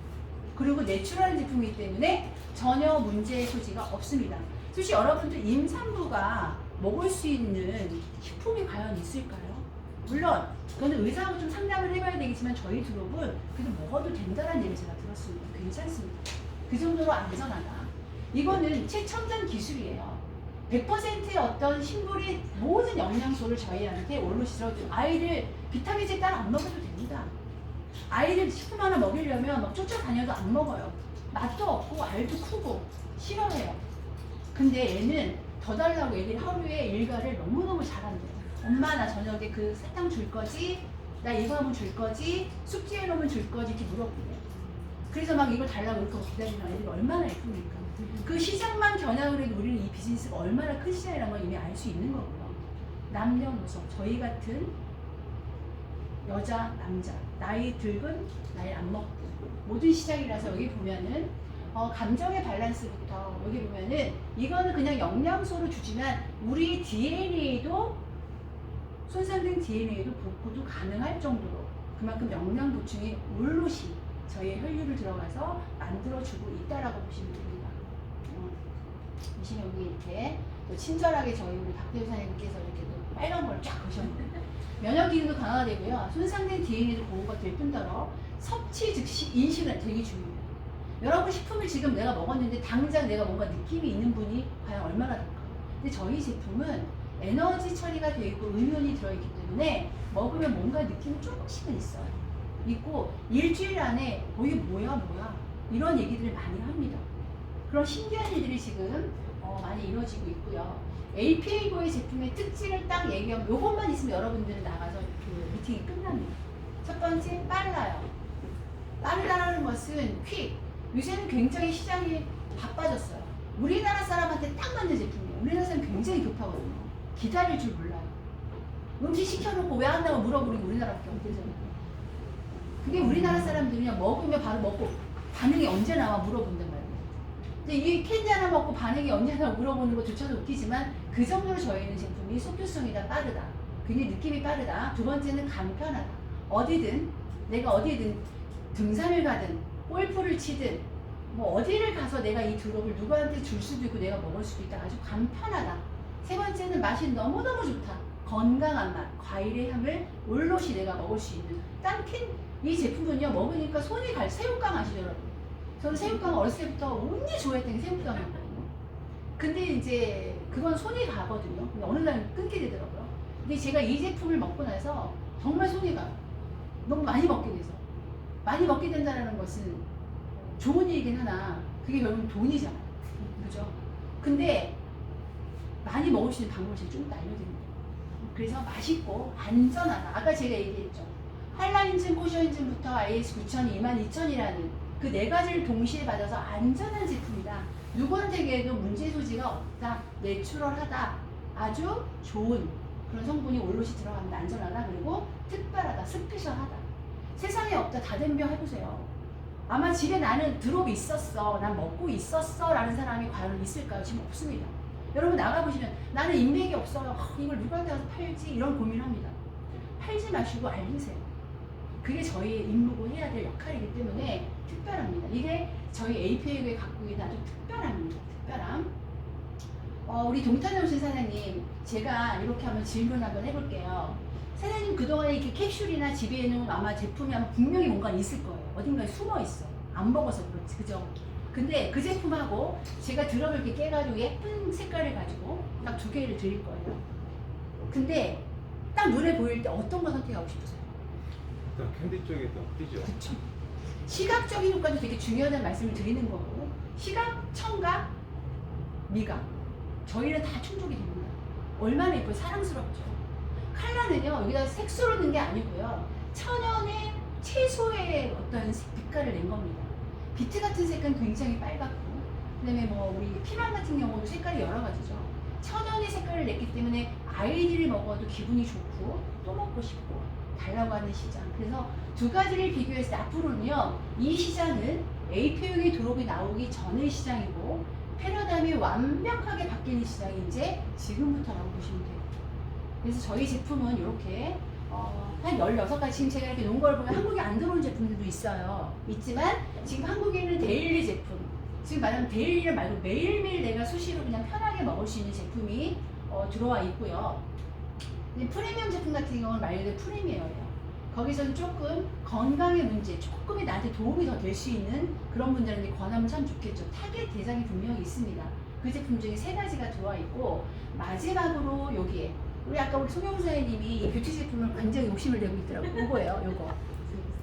그리고 내추럴한 제품이기 때문에 전혀 문제의 소지가 없습니다. 솔직히 여러분들 임산부가 먹을 수 있는 식품이 과연 있을까요? 물론 그거는 의사하고 좀 상담을 해봐야 되겠지만 저희 드롭은 그래도 먹어도 된다는 냄새가 들었습니다. 괜찮습니다. 그 정도로 안전하다. 이거는 최첨단 기술이에요. 100%의 어떤 식물의 모든 영양소를 저희한테 올로 실어줘. 아이를 비타민제 따라 안 먹어도 됩니다. 아이를 식품 하나 먹이려면 막 쫓아다녀도 안 먹어요. 맛도 없고 알도 크고 싫어해요. 근데 얘는 더 달라고 애들이 하루에 일과를 너무너무 잘한대요. 엄마 나 저녁에 그 사탕 줄 거지? 나 이거 하면 줄 거지? 숙제해 놓으면 줄 거지? 이렇게 물어보래요. 그래서 막 이걸 달라고 이렇게 기다리는 애들이 얼마나 예쁩니까? 그 시장만 겨냥을 해도 우리는 이 비즈니스가 얼마나 큰 시장이라는 걸 이미 알 수 있는 거고요. 남녀노소, 저희 같은 여자, 남자, 나이 들건 나이 안 먹고 모든 시장이라서 여기 보면은 감정의 밸런스부터 여기 보면은 이거는 그냥 영양소로 주지만 우리 DNA도 손상된 DNA도 복구도 가능할 정도로 그만큼 영양 보충이 올롯이 저희의 혈류를 들어가서 만들어주고 있다라고 보시면 됩니다. 보시면 여기 이렇게 또 친절하게 저희 우리 박대우 사장님께서 이렇게 또 빨간 걸 쫙 그으셨는데 면역 기능도 강화되고요. 손상된 DNA도 보호가 될 뿐더러 섭취 즉시 인식은 되게 중요해요. 여러분 식품을 지금 내가 먹었는데 당장 내가 뭔가 느낌이 있는 분이 과연 얼마나 될까? 근데 저희 제품은 에너지 처리가 되어 있고 음연이 들어있기 때문에 먹으면 뭔가 느낌이 조금씩은 있어요. 있고 일주일 안에 이게 뭐야 이런 얘기들을 많이 합니다. 그런 신기한 일들이 지금 많이 이루어지고 있고요. APA고의 제품의 특징을 딱 얘기하면 이것만 있으면 여러분들은 나가서 그 미팅이 끝납니다. 첫 번째, 빨라요. 빠르다는 것은 퀵. 요새는 굉장히 시장이 바빠졌어요. 우리나라 사람한테 딱 맞는 제품이에요. 우리나라 사람 굉장히 급하거든요. 기다릴 줄 몰라요. 음식 시켜놓고 왜 안 나와 물어보는 게 우리나라밖에 없대잖아요. 그게 우리나라 사람들이 그냥 먹으면 바로 먹고 반응이 언제 나와 물어본단 말이에요. 근데 이 캔디 하나 먹고 반응이 언제 나와 물어보는 것조차도 웃기지만 그 정도로 저희는 제품이 속도성이다, 빠르다. 굉장히 느낌이 빠르다. 두 번째는 간편하다. 내가 어디든 등산을 가든 골프를 치든 뭐 어디를 가서 내가 이 드롭을 누구한테 줄 수도 있고 내가 먹을 수도 있다. 아주 간편하다. 세 번째는 맛이 너무너무 좋다. 건강한 맛, 과일의 향을 올롯이 내가 먹을 수 있는 이 제품은요 먹으니까 손이 새우깡 아시죠 여러분? 저는 새우깡 어렸을 때부터 운이 좋아했던 게 새우깡이었거든요. 근데 이제 그건 손이 가거든요. 근데 어느 날 끊게 되더라고요. 근데 제가 이 제품을 먹고 나서 정말 손이 가요. 너무 많이 먹게 돼서. 많이 먹게 된다는 것은 좋은 일이긴 하나 그게 결국은 돈이잖아요. 그죠? 근데 많이 먹을 수 있는 방법을 제가 좀 더 알려드립니다. 그래서 맛있고 안전하다. 아까 제가 얘기했죠. 한라인증, 코셔인증부터 IS 9000, 22000이라는 그 네 가지를 동시에 받아서 안전한 제품이다. 누구한테게도 문제 소지가 없다. 내추럴하다. 아주 좋은 그런 성분이 올롯이 들어갑니다. 안전하다. 그리고 특별하다. 스페셜하다. 세상에 없다. 다된병 해보세요. 아마 집에 나는 드롭 있었어. 난 먹고 있었어. 라는 사람이 과연 있을까요? 지금 없습니다. 여러분 나가보시면 나는 인맥이 없어요. 이걸 누구한테 가서 팔지? 이런 고민합니다. 팔지 마시고 알리세요. 그게 저희의 임무고 해야 될 역할이기 때문에 특별합니다. 이게 저희 APA에 갖고 있는 아주 특별함입니다. 특별함. 우리 동탄에 오신 사장님, 제가 이렇게 한번 질문 한번 해볼게요. 사장님 그동안에 이렇게 캡슐이나 집에는 아마 제품이 아마 분명히 뭔가 있을 거예요. 어딘가에 숨어 있어. 안 먹어서 그렇지, 그죠? 근데 그 제품하고 제가 드럼을 이렇게 깨가지고 예쁜 색깔을 가지고 딱 두 개를 드릴 거예요. 근데 딱 눈에 보일 때 어떤 거 선택하고 싶으세요? 일단 캔디 쪽이 더 뛰죠. 그쵸. 시각적인 효과도 되게 중요하다는 말씀을 드리는 거고, 시각, 청각, 미각. 저희는 다 충족이 됩니다. 얼마나 예뻐요. 사랑스럽죠. 컬러는요, 여기다 색소로 넣은 게 아니고요. 천연의 채소의 어떤 빛깔을 낸 겁니다. 비트 같은 색깔은 굉장히 빨갛고, 그 다음에 뭐 우리 피망 같은 경우도 색깔이 여러 가지죠. 천연의 색깔을 냈기 때문에 아이들이 먹어도 기분이 좋고 또 먹고 싶고 달라고 하는 시장. 그래서 두 가지를 비교했을 때 앞으로는요, 이 시장은 AP용의 드롭이 나오기 전의 시장이고 패러다임이 완벽하게 바뀌는 시장이 이제 지금부터라고 보시면 돼요. 그래서 저희 제품은 이렇게 한 16가지, 지금 제가 이렇게 놓은 걸 보면 한국에 안 들어온 제품들도 있어요. 있지만 지금 한국에는 데일리 제품, 지금 말하면 데일리를 말고 매일매일 내가 수시로 그냥 편하게 먹을 수 있는 제품이 들어와 있고요. 프리미엄 제품 같은 경우는 말 그대로 프리미엄이에요. 거기서는 조금 건강의 문제, 조금이 나한테 도움이 더 될 수 있는 그런 분들한테 권하면 참 좋겠죠. 타겟 대상이 분명히 있습니다. 그 제품 중에 3가지가 들어와 있고, 마지막으로 여기에 우리 아까 우리 송영수 선생님이 이 뷰티 제품을 굉장히 욕심을 내고 있더라고요. 요거예요,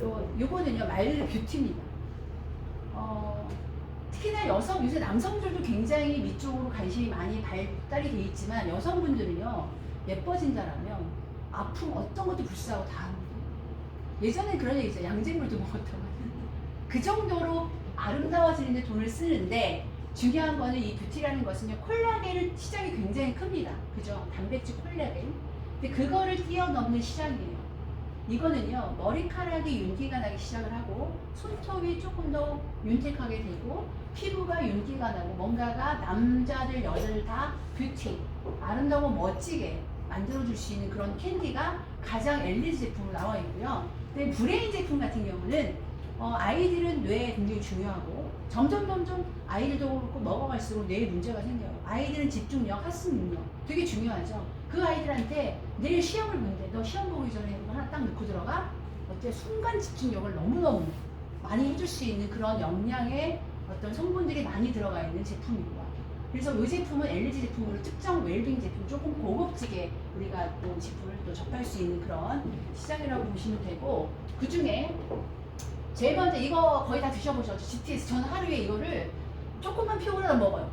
요거. 요거는요, 말 그대로 뷰티입니다. 특히나 요새 남성들도 굉장히 위쪽으로 관심이 많이 발달이 돼 있지만, 여성분들은요, 예뻐진다라면 아픔 어떤 것도 불사하고 다 합니다. 예전에 그런 얘기 있어요. 양잿물도 먹었다고. 그 정도로 아름다워지는데 돈을 쓰는데, 중요한 거는 이 뷰티라는 것은요, 콜라겐을 시장이 굉장히 큽니다. 그죠? 단백질 콜라겐. 근데 그거를 뛰어넘는 시장이에요. 이거는요, 머리카락이 윤기가 나기 시작을 하고, 손톱이 조금 더 윤택하게 되고, 피부가 윤기가 나고, 뭔가가 남자들, 여자들 다 뷰티, 아름다워 멋지게 만들어줄 수 있는 그런 캔디가 가장 엘리트 제품으로 나와 있고요. 근데 브레인 제품 같은 경우는 아이들은 뇌에 굉장히 중요하고, 점점 아이들도 그렇고 먹어갈수록 뇌에 문제가 생겨요. 아이들은 집중력, 학습 능력 되게 중요하죠. 그 아이들한테 내일 시험을 보는데 너 시험 보기 전에 이거 하나 딱 넣고 들어가. 어때? 순간 집중력을 너무너무 많이 해줄 수 있는 그런 역량의 어떤 성분들이 많이 들어가 있는 제품입니다. 그래서 이 제품은 LG 제품으로 특정 웰빙 제품, 조금 고급지게 우리가 또 제품을 또 접할 수 있는 그런 시장이라고 보시면 되고, 그 중에 제일 먼저 이거 거의 다 드셔보셨죠? GTS. 저는 하루에 이거를 조금만 피곤하다 먹어요.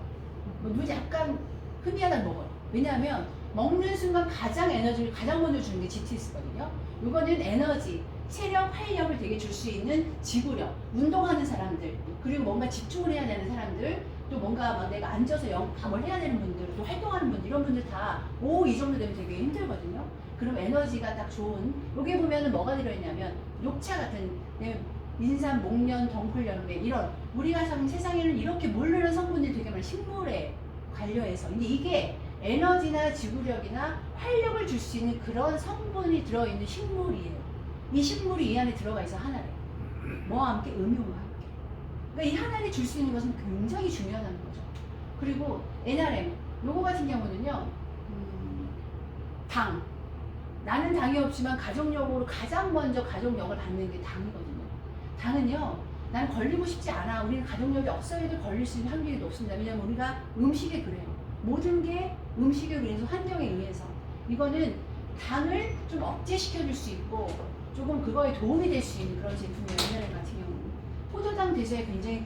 눈이 약간 흠미하다 먹어요. 왜냐하면 먹는 순간 가장 에너지를 가장 먼저 주는 게 GTS거든요. 이거는 에너지, 체력, 활력을 되게 줄 수 있는 지구력, 운동하는 사람들, 그리고 뭔가 집중을 해야 되는 사람들, 또 뭔가 막 내가 앉아서 뭘 해야 되는 분들, 또 활동하는 분들, 이런 분들 다 이 정도 되면 되게 힘들거든요. 그럼 에너지가 딱 좋은, 여기 보면은 뭐가 들어있냐면 녹차 같은 인삼, 목련, 덩굴, 열매, 이런 우리가 사는 세상에는 이렇게 모르는 성분들이 되게 많아요. 식물에 관련해서. 근데 이게 에너지나 지구력이나 활력을 줄 수 있는 그런 성분이 들어있는 식물이에요. 이 식물이 이 안에 들어가 있어, 하나에. 뭐와 함께? 음용과 함께. 그러니까 이 하나에 줄 수 있는 것은 굉장히 중요하다는 거죠. 그리고 NRM, 요거 같은 경우는요, 당. 나는 당이 없지만 가족력으로 가장 먼저 가족력을 받는 게 당이거든요. 당은요, 난 걸리고 싶지 않아. 우리는 가족력이 없어야도 걸릴 수 있는 확률이 높습니다. 왜냐면 우리가 음식에 그래요. 모든 게 음식에 의해서, 환경에 의해서. 이거는 당을 좀 억제시켜줄 수 있고, 조금 그거에 도움이 될 수 있는 그런 제품이에요. NRM 같은 경우는. 포도당 대사에 굉장히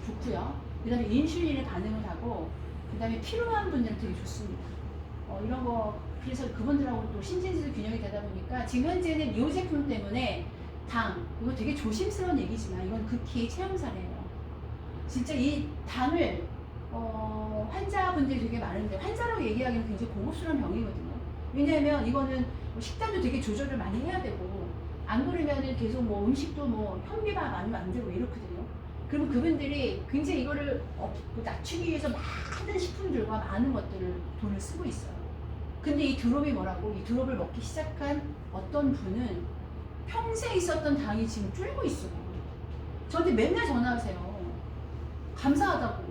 좋고요. 그 다음에 인슐린에 반응을 하고, 그 다음에 피로한 분들은 되게 좋습니다. 이런 거, 그래서 그분들하고 또 신진지도 균형이 되다 보니까 지금 현재는 이 제품 때문에 당, 이거 되게 조심스러운 얘기지만 이건 극히 체험 사례예요. 진짜 이 당을 환자분들이 되게 많은데, 환자라고 얘기하기는 굉장히 고급스러운 병이거든요. 왜냐하면 이거는 뭐 식단도 되게 조절을 많이 해야 되고, 안 그러면은 계속 뭐 음식도 뭐 현미밥 아니면 안 되고 이렇거든요. 그러면 그분들이 굉장히 이거를 낮추기 위해서 많은 식품들과 많은 것들을 돈을 쓰고 있어요. 근데 이 드롭이 뭐라고, 이 드롭을 먹기 시작한 어떤 분은 평생 있었던 당이 지금 줄고 있어요. 저한테 맨날 전화하세요. 감사하다고.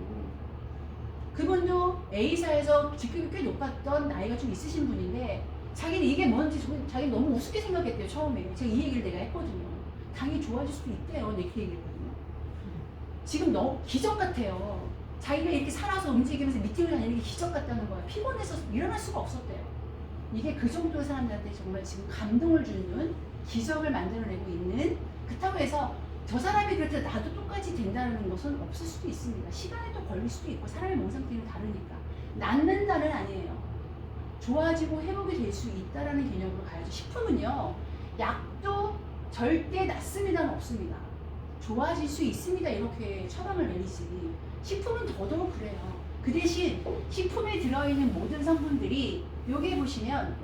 그분도 A사에서 직급이 꽤 높았던 나이가 좀 있으신 분인데, 자기는 이게 뭔지 자기는 너무 우습게 생각했대요, 처음에. 제가 이 얘기를 내가 했거든요. 당이 좋아질 수도 있대요. 내 그 얘기를 했거든요. 지금 너무 기적 같아요. 자기가 이렇게 살아서 움직이면서 미팅을 다니는 게 기적 같다는 거야. 피곤해서 일어날 수가 없었대요. 이게 그 정도 사람들한테 정말 지금 감동을 주는 기적을 만들어내고 있는, 그렇다고 해서 저 사람이 그렇다 나도 똑같이 된다는 것은 없을 수도 있습니다. 시간이 또 걸릴 수도 있고, 사람의 몸상태는 다르니까. 낫는다는 아니에요. 좋아지고 회복이 될 수 있다라는 개념으로 가야죠. 식품은요, 약도 절대 낫습니다는 없습니다. 좋아질 수 있습니다 이렇게 처방을 내리지, 식품은 더더욱 그래요. 그 대신 식품에 들어있는 모든 성분들이 여기 보시면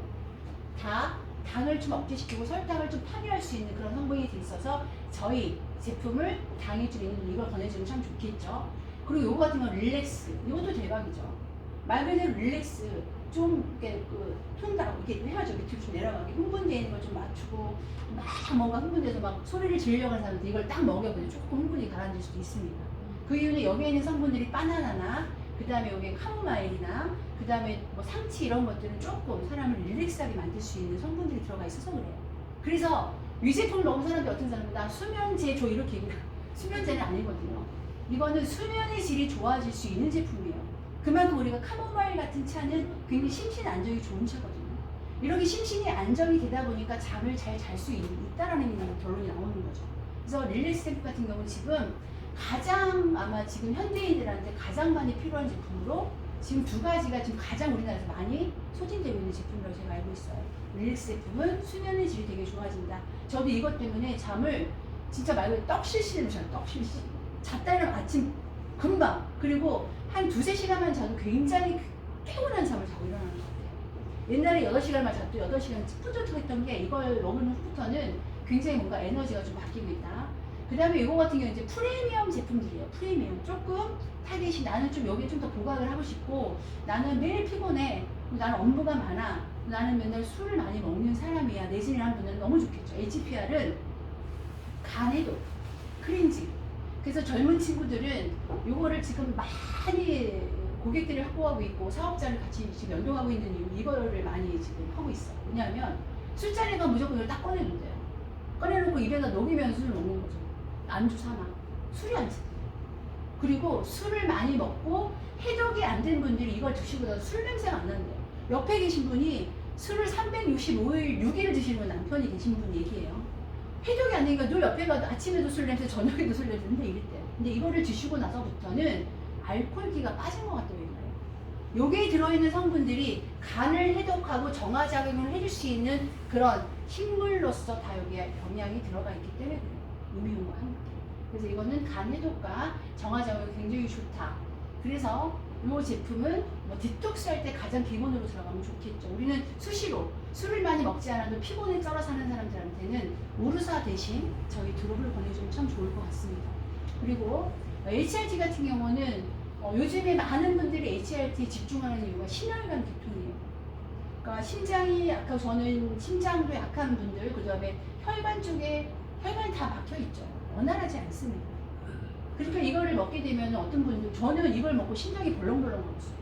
다 당을 좀 억제시키고 설탕을 좀 파괴할 수 있는 그런 성분이 돼 있어서 저희 제품을 당이 좀 있는 이걸 권해주면 참 좋겠죠. 그리고 요거 같은 건 릴렉스, 이것도 대박이죠. 말 그대로 릴렉스, 좀 이렇게 톤다고 이렇게 해야죠. 밑으로 좀 내려가게 흥분되어 있는 걸 좀 맞추고, 막 뭔가 흥분돼서 막 소리를 지르려고 하는 사람들 이걸 딱 먹여보면 조금 흥분이 가라앉을 수도 있습니다. 그 이유는 여기에 있는 성분들이 바나나나, 그 다음에 여기 카모마일이나, 그 다음에 뭐 상치 이런 것들은 조금 사람을 릴렉스하게 만들 수 있는 성분들이 들어가 있어서 그래요. 그래서 이 제품을 먹은 사람들, 어떤 사람은 나 수면제 줘 이렇게 얘기해요. 수면제는 아니거든요. 이거는 수면의 질이 좋아질 수 있는 제품이에요. 그만큼 우리가 카모마일 같은 차는 굉장히 심신 안정이 좋은 차거든요. 이렇게 심신이 안정이 되다 보니까 잠을 잘 잘 수 있다라는 결론이 나오는 거죠. 그래서 릴렉스 템프 같은 경우는 지금 가장 아마 지금 현대인들한테 가장 많이 필요한 제품으로 지금 두 가지가 지금 가장 우리나라에서 많이 소진되고 있는 제품이라고 제가 알고 있어요. 릴렉스 제품은 수면의 질이 되게 좋아진다. 저도 이것 때문에 잠을 진짜 말 그대로 떡실실을 자요. 떡실실. 잤다 일어나면 아침 금방, 그리고 한 2~3시간만 자도 굉장히 개운한 잠을 자고 일어나는 것 같아요. 옛날에 8시간만 자도 8시간 뿌듯했던 게 이걸 먹은 후부터는 굉장히 뭔가 에너지가 좀 바뀌고 있다. 그 다음에 이거 같은 경우는 이제 프리미엄 제품들이에요. 프리미엄. 조금 타겟이 나는 좀 여기에 좀 더 부각을 하고 싶고, 나는 매일 피곤해, 나는 업무가 많아, 나는 맨날 술을 많이 먹는 사람이야, 내지는 한 분은 너무 좋겠죠. HPR은 간에도 클렌징. 그래서 젊은 친구들은 이거를 지금 많이 고객들이 확보하고 있고, 사업자를 같이 지금 연동하고 있는 이유, 이거를 많이 지금 하고 있어요. 왜냐하면 술자리가 무조건 이걸 딱 꺼내놓는데요. 꺼내놓고 입에다 녹이면서 술을 먹는 거죠. 안주 삼아. 술이 안 돼. 그리고 술을 많이 먹고 해독이 안 된 분들이 이걸 드시고 나서 술 냄새가 안 나는데요. 옆에 계신 분이 술을 365일 6일 드시는 남편이 계신 분 얘기예요. 해독이 안 되니까 늘 옆에 가도 아침에도 술 냄새, 저녁에도 술 냄새인데 이랬대요. 근데 이거를 드시고 나서부터는 알코올기가 빠진 것 같다고 얘기해요. 여기에 들어있는 성분들이 간을 해독하고 정화작용을 해줄 수 있는 그런 식물로서 다 여기에 영양이 들어가 있기 때문에 그래요. 음이온과 함께. 그래서 이거는 간 해독과 정화작용이 굉장히 좋다. 그래서 이 제품은 뭐 디톡스 할 때 가장 기본으로 들어가면 좋겠죠. 우리는 수시로 술을 많이 먹지 않아도 피곤에 쩔어 사는 사람들한테는 오르사 대신 저희 드롭을 보내주면 참 좋을 것 같습니다. 그리고 HRT 같은 경우는 요즘에 많은 분들이 HRT에 집중하는 이유가 심혈관 계통이에요. 그러니까 심장이 약하고, 저는 심장도 약한 분들, 그 다음에 혈관 쪽에 혈관이 다 막혀 있죠. 원활하지 않습니다. 그러니까 이거를 먹게 되면 어떤 분들, 저는 이걸 먹고 심장이 벌렁벌렁 거렸어요.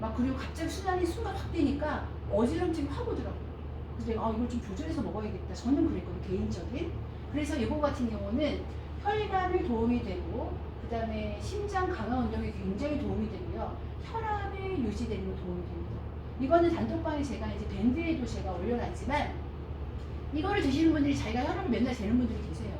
막 그리고 갑자기 순환이 순간 확 되니까 어지럼증이 확 오더라고요. 그래서 내가 이걸 좀 조절해서 먹어야겠다. 저는 그랬거든요, 개인적인. 그래서 이거 같은 경우는 혈관을 도움이 되고, 그 다음에 심장 강화 운동에 굉장히 도움이 되고요. 혈압이 유지되는 데 도움이 됩니다. 이거는 단톡방에 제가 이제 밴드에도 제가 올려놨지만, 이거를 드시는 분들이 자기가 혈압을 맨날 재는 분들이 계세요.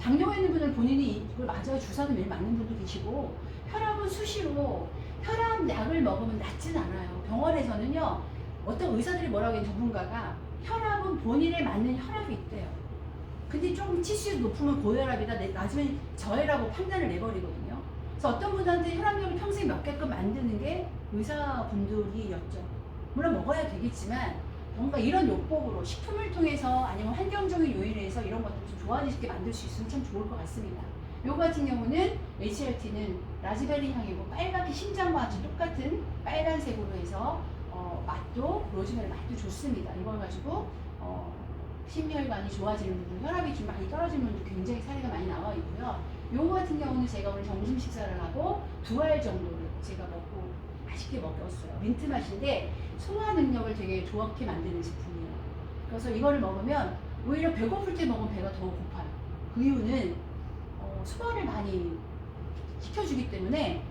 당뇨가 있는 분은 본인이 이걸 맞아요. 주사도 매일 맞는 분도 계시고, 혈압은 수시로 혈압 약을 먹으면 낫진 않아요. 병원에서는요, 어떤 의사들이 뭐라고 했는 전문가가 혈압은 본인에 맞는 혈압이 있대요. 근데 조금 치수율이 높으면 고혈압이다, 낮으면 저혈압이라고 판단을 내버리거든요. 그래서 어떤 분한테 혈압약을 평생 먹게끔 만드는 게 의사분들이었죠. 물론 먹어야 되겠지만 뭔가 이런 요법으로 식품을 통해서 아니면 환경적인 요인을 해서 이런 것들을 좀 좋아지게 만들 수 있으면 참 좋을 것 같습니다. 요거 같은 경우는 HRT는 라즈베리 향이고 빨갛게 심장과 같이 똑같은 빨간색으로 해서 맛도 로즈메리 맛도 좋습니다. 이걸 가지고 심혈관이 좋아지는 분들, 혈압이 좀 많이 떨어지는 분들 굉장히 사례가 많이 나와 있고요. 요거 같은 경우는 제가 오늘 점심 식사를 하고 2알 정도를 제가 먹고 맛있게 먹었어요. 민트 맛인데 소화 능력을 되게 좋게 만드는 제품이에요. 그래서 이거를 먹으면 오히려 배고플 때 먹으면 배가 더 고파요. 그 이유는 소화를 많이 시켜주기 때문에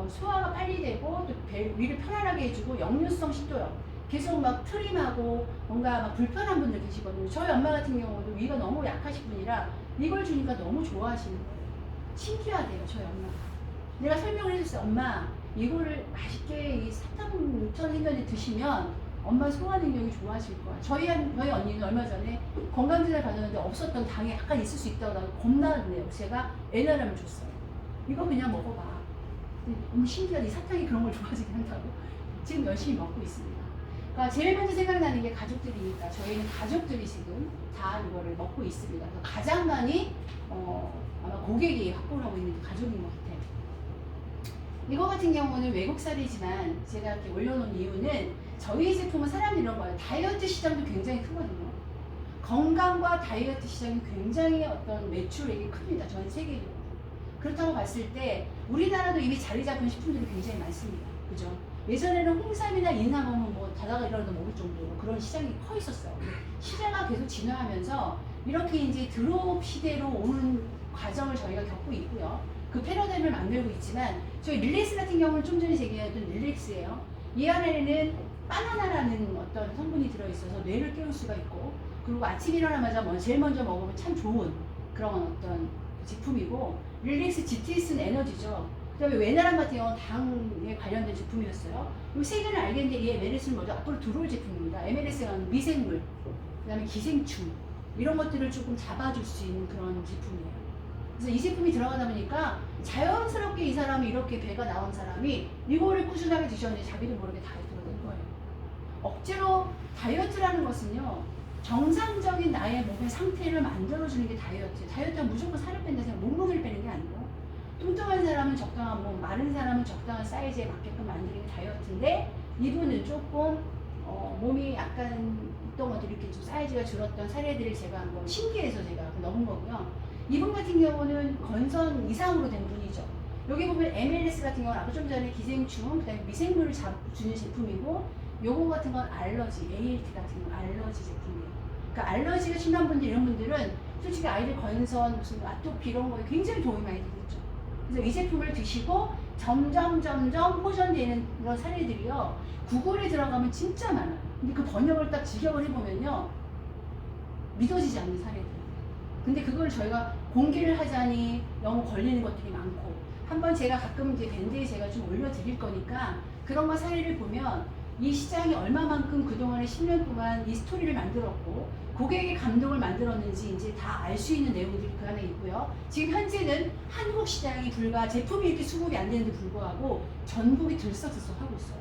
소화가 빨리 되고 또 위를 편안하게 해주고 역류성 식도염 계속 막 트림하고 뭔가 막 불편한 분들 계시거든요. 저희 엄마 같은 경우도 위가 너무 약하신 분이라 이걸 주니까 너무 좋아하시는 거예요. 신기하대요, 저희 엄마가. 내가 설명을 해줬어요. 엄마, 이거를 맛있게 이 사탕 우천 생면에 드시면 엄마 소화 능력이 좋아질 거야. 저희 언니는 얼마 전에 건강검진을 받았는데 없었던 당이 약간 있을 수 있다고 나도 겁나는데요. 제가 에너람을 줬어요. 이거 그냥 먹어봐. 너무 신기하다. 이 사탕이 그런 걸 좋아지게 한다고. 지금 열심히 먹고 있습니다. 그러니까 제일 먼저 생각나는 게 가족들이니까 저희는 가족들이 지금 다 이거를 먹고 있습니다. 그래서 가장 많이 아마 고객이 확보를 하고 있는 게 가족인 것 같아요. 이거 같은 경우는 외국산이지만 제가 이렇게 올려놓은 이유는 저희 제품은 사람들이 이런 거예요. 다이어트 시장도 굉장히 크거든요. 건강과 다이어트 시장이 굉장히 어떤 매출액이 큽니다. 전 세계적으로. 그렇다고 봤을 때 우리나라도 이미 자리 잡은 식품들이 굉장히 많습니다. 그죠? 예전에는 홍삼이나 인삼은 뭐 다다가 일어나도 먹을 정도로 그런 시장이 커 있었어요. 시대가 계속 진화하면서 이렇게 이제 드롭 시대로 오는 과정을 저희가 겪고 있고요. 그 패러다임을 만들고 있지만 저희 릴렉스 같은 경우는 좀 전에 제기했던 릴렉스예요. 이 안에는 바나나라는 어떤 성분이 들어있어서 뇌를 깨울 수가 있고 그리고 아침 일어나자마자 제일 먼저 먹으면 참 좋은 그런 어떤 제품이고 릴렉스 GTS는 에너지죠. 그 다음에 외나람 같은 경우는 당에 관련된 제품이었어요. 이 세 개를 알겠는데 이 MLS는 먼저 앞으로 들어올 제품입니다. MLS는 미생물, 그 다음에 기생충 이런 것들을 조금 잡아줄 수 있는 그런 제품이에요. 그래서 이 제품이 들어가다 보니까 자연스럽게 이 사람이 이렇게 배가 나온 사람이 이거를 꾸준하게 드셨는데 자기도 모르게 다이어트가 된 거예요. 억지로 다이어트라는 것은요. 정상적인 나의 몸의 상태를 만들어주는 게 다이어트예요. 다이어트는 무조건 살을 뺀다 생각, 몸무게를 빼는 게 아니고 뚱뚱한 사람은 적당한 몸, 마른 사람은 적당한 사이즈에 맞게끔 만드는 게 다이어트인데 이분은 조금 몸이 약간 있던 것들이 이렇게 좀 사이즈가 줄었던 사례들을 제가 한번 신기해서 제가 넣은 거고요. 이분 같은 경우는 건선 이상으로 된 분이죠. 여기 보면 MLS 같은 경우는 아까 좀 전에 기생충, 그다음에 미생물을 주는 제품이고 요거 같은 건 알러지, ALT 같은 건 알러지 제품이에요. 그러니까 알러지가 심한 분들 이런 분들은 솔직히 아이들 건선, 무슨 아토피 이런 거에 굉장히 도움이 많이 되겠죠. 그래서 이 제품을 드시고 점점 호전되는 그런 사례들이요. 구글에 들어가면 진짜 많아요. 근데 그 번역을 딱 직역을 해보면요. 믿어지지 않는 사례들. 근데 그걸 저희가 공개를 하자니 너무 걸리는 것들이 많고 한번 제가 가끔 이제 밴드에 제가 좀 올려드릴 거니까 그런 거 사례를 보면 이 시장이 얼마만큼 그동안에 10년 동안 이 스토리를 만들었고 고객의 감동을 만들었는지 이제 다 알 수 있는 내용들이 그 안에 있고요. 지금 현재는 한국 시장이 제품이 이렇게 수급이 안 되는데 불구하고 전국이 들썩들썩하고 있어요.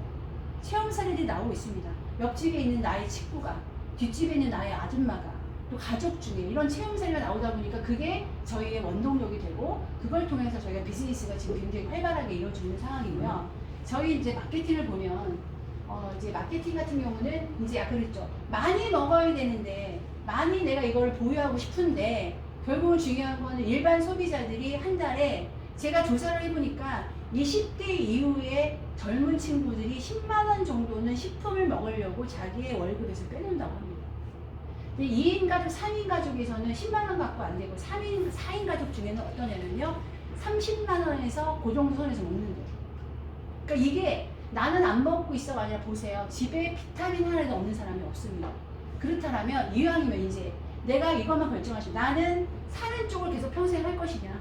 체험 사례들이 나오고 있습니다. 옆집에 있는 나의 친구가, 뒷집에 있는 나의 아줌마가, 또 가족 중에 이런 체험 사례가 나오다 보니까 그게 저희의 원동력이 되고 그걸 통해서 저희가 비즈니스가 지금 굉장히 활발하게 이루어지는 상황이고요. 저희 이제 마케팅을 보면 이제 마케팅 같은 경우는 이제 아까 그랬죠. 많이 먹어야 되는데 많이 내가 이걸 보유하고 싶은데 결국은 중요한 거는 일반 소비자들이 한 달에 제가 조사를 해보니까 20대 이후에 젊은 친구들이 10만 원 정도는 식품을 먹으려고 자기의 월급에서 빼놓는다고 합니다. 2인 가족, 3인 가족에서는 10만 원 갖고 안 되고 3인, 4인 가족 중에는 어떠냐면요. 30만 원에서 그 정도 선에서 먹는 거예요. 그러니까 이게 나는 안 먹고 있어가 아니라 보세요. 집에 비타민 하나도 없는 사람이 없습니다. 그렇다면 이왕이면 이제 내가 이것만 결정하시고 나는 사는 쪽을 계속 평생 할 것이냐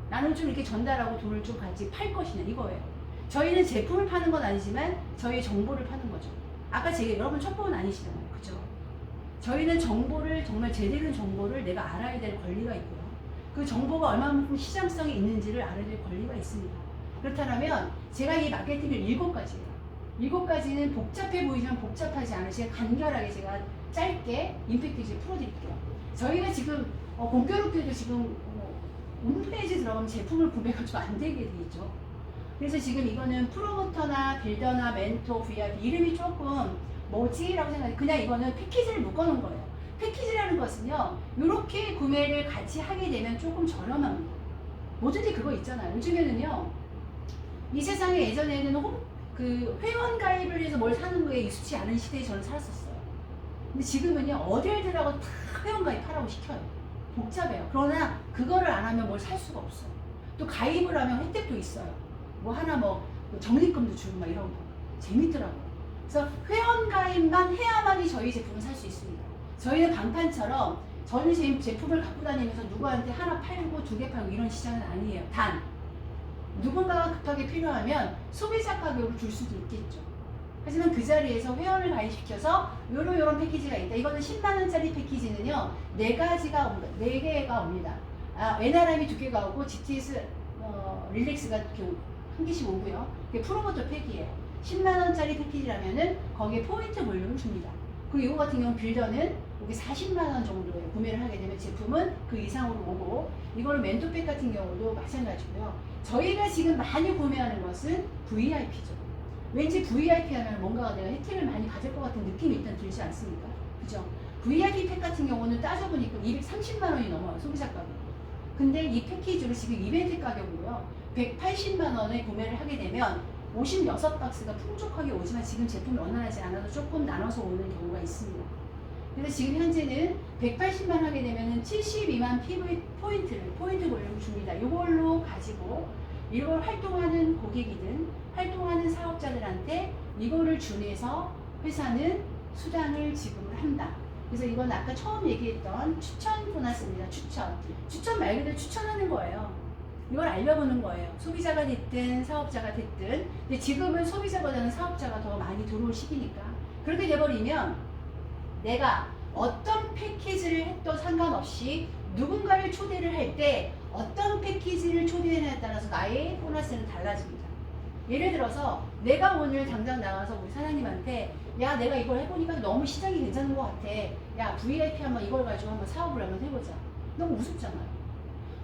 나는 좀 이렇게 전달하고 돈을 좀 같이 팔 것이냐 이거예요. 저희는 제품을 파는 건 아니지만 저희의 정보를 파는 거죠. 아까 제가 여러분 첫 번은 아니시잖아요. 그죠? 저희는 정보를 정말 제대로 된 정보를 내가 알아야 될 권리가 있고요. 그 정보가 얼마만큼 시장성이 있는지를 알아야 될 권리가 있습니다. 그렇다면 제가 이 마케팅을 7가지예요. 7가지는 복잡해 보이지만 복잡하지 않으시게 간결하게 제가 짧게 임팩트를 풀어드릴게요. 저희가 지금 공교롭게도 지금 홈페이지 들어가면 제품을 구매가 좀 안 되게 돼 있죠. 그래서 지금 이거는 프로모터나 빌더나 멘토, VIP 이름이 조금 뭐지? 라고 생각해. 그냥 이거는 패키지를 묶어놓은 거예요. 패키지라는 것은요, 이렇게 구매를 같이 하게 되면 조금 저렴합니다. 뭐든지 그거 있잖아요. 요즘에는요, 이 세상에 예전에는 회원 가입을 해서 뭘 사는 거에 익숙치 않은 시대에 저는 살았었어요. 근데 지금은요, 어딜 들어가고 다 회원 가입하라고 시켜요. 복잡해요. 그러나 그거를 안 하면 뭘 살 수가 없어요. 또 가입을 하면 혜택도 있어요. 뭐 하나 뭐 적립금도 주고 막 이런 거. 재밌더라고요. 그래서 회원 가입만 해야만이 저희 제품을 살 수 있습니다. 저희는 방판처럼 저는 제품을 갖고 다니면서 누구한테 하나 팔고 2개 팔고 이런 시장은 아니에요. 단 누군가가 급하게 필요하면 소비자 가격으로 줄 수도 있겠죠. 하지만 그 자리에서 회원을 가입시켜서 요런 패키지가 있다. 이거는 10만원짜리 패키지는요, 4개가 옵니다. NRM이 2개가 오고 GTS 릴렉스가 이렇게 한 개씩 오고요. 그게 프로모터 팩이에요. 10만원짜리 패키지라면은 거기에 포인트 볼륨을 줍니다. 그리고 이거 같은 경우는 빌더는 여기 40만원 정도에 구매를 하게 되면 제품은 그 이상으로 오고, 이거는 멘토팩 같은 경우도 마찬가지고요. 저희가 지금 많이 구매하는 것은 VIP죠. 왠지 VIP 하면 뭔가 내가 혜택을 많이 받을 것 같은 느낌이 일단 들지 않습니까? 그죠? VIP 팩 같은 경우는 따져보니까 230만원이 넘어요, 소비자 가격. 근데 이 패키지로 지금 이벤트 가격으로요, 180만원에 구매를 하게 되면 56박스가 풍족하게 오지만 지금 제품이 원활하지 않아서 조금 나눠서 오는 경우가 있습니다. 그래서 지금 현재는 180만 하게 되면 72만 PV 포인트 볼륨을 줍니다. 이걸로 가지고 이걸 활동하는 고객이든 활동하는 사업자들한테 이거를 준해서 회사는 수당을 지급을 한다. 그래서 이건 아까 처음 얘기했던 추천 보너스입니다. 추천 말 그대로 추천하는 거예요. 이걸 알려보는 거예요. 소비자가 됐든 사업자가 됐든. 근데 지금은 소비자보다는 사업자가 더 많이 들어올 시기니까. 그렇게 돼버리면 내가 어떤 패키지를 해도 상관없이 누군가를 초대를 할 때 어떤 패키지를 초대하냐에 따라서 나의 보너스는 달라집니다. 예를 들어서 내가 오늘 당장 나가서 우리 사장님한테 야, 내가 이걸 해보니까 너무 시장이 괜찮은 것 같아. 야, VIP 한번 이걸 가지고 한번 사업을 한번 해보자. 너무 우습잖아요.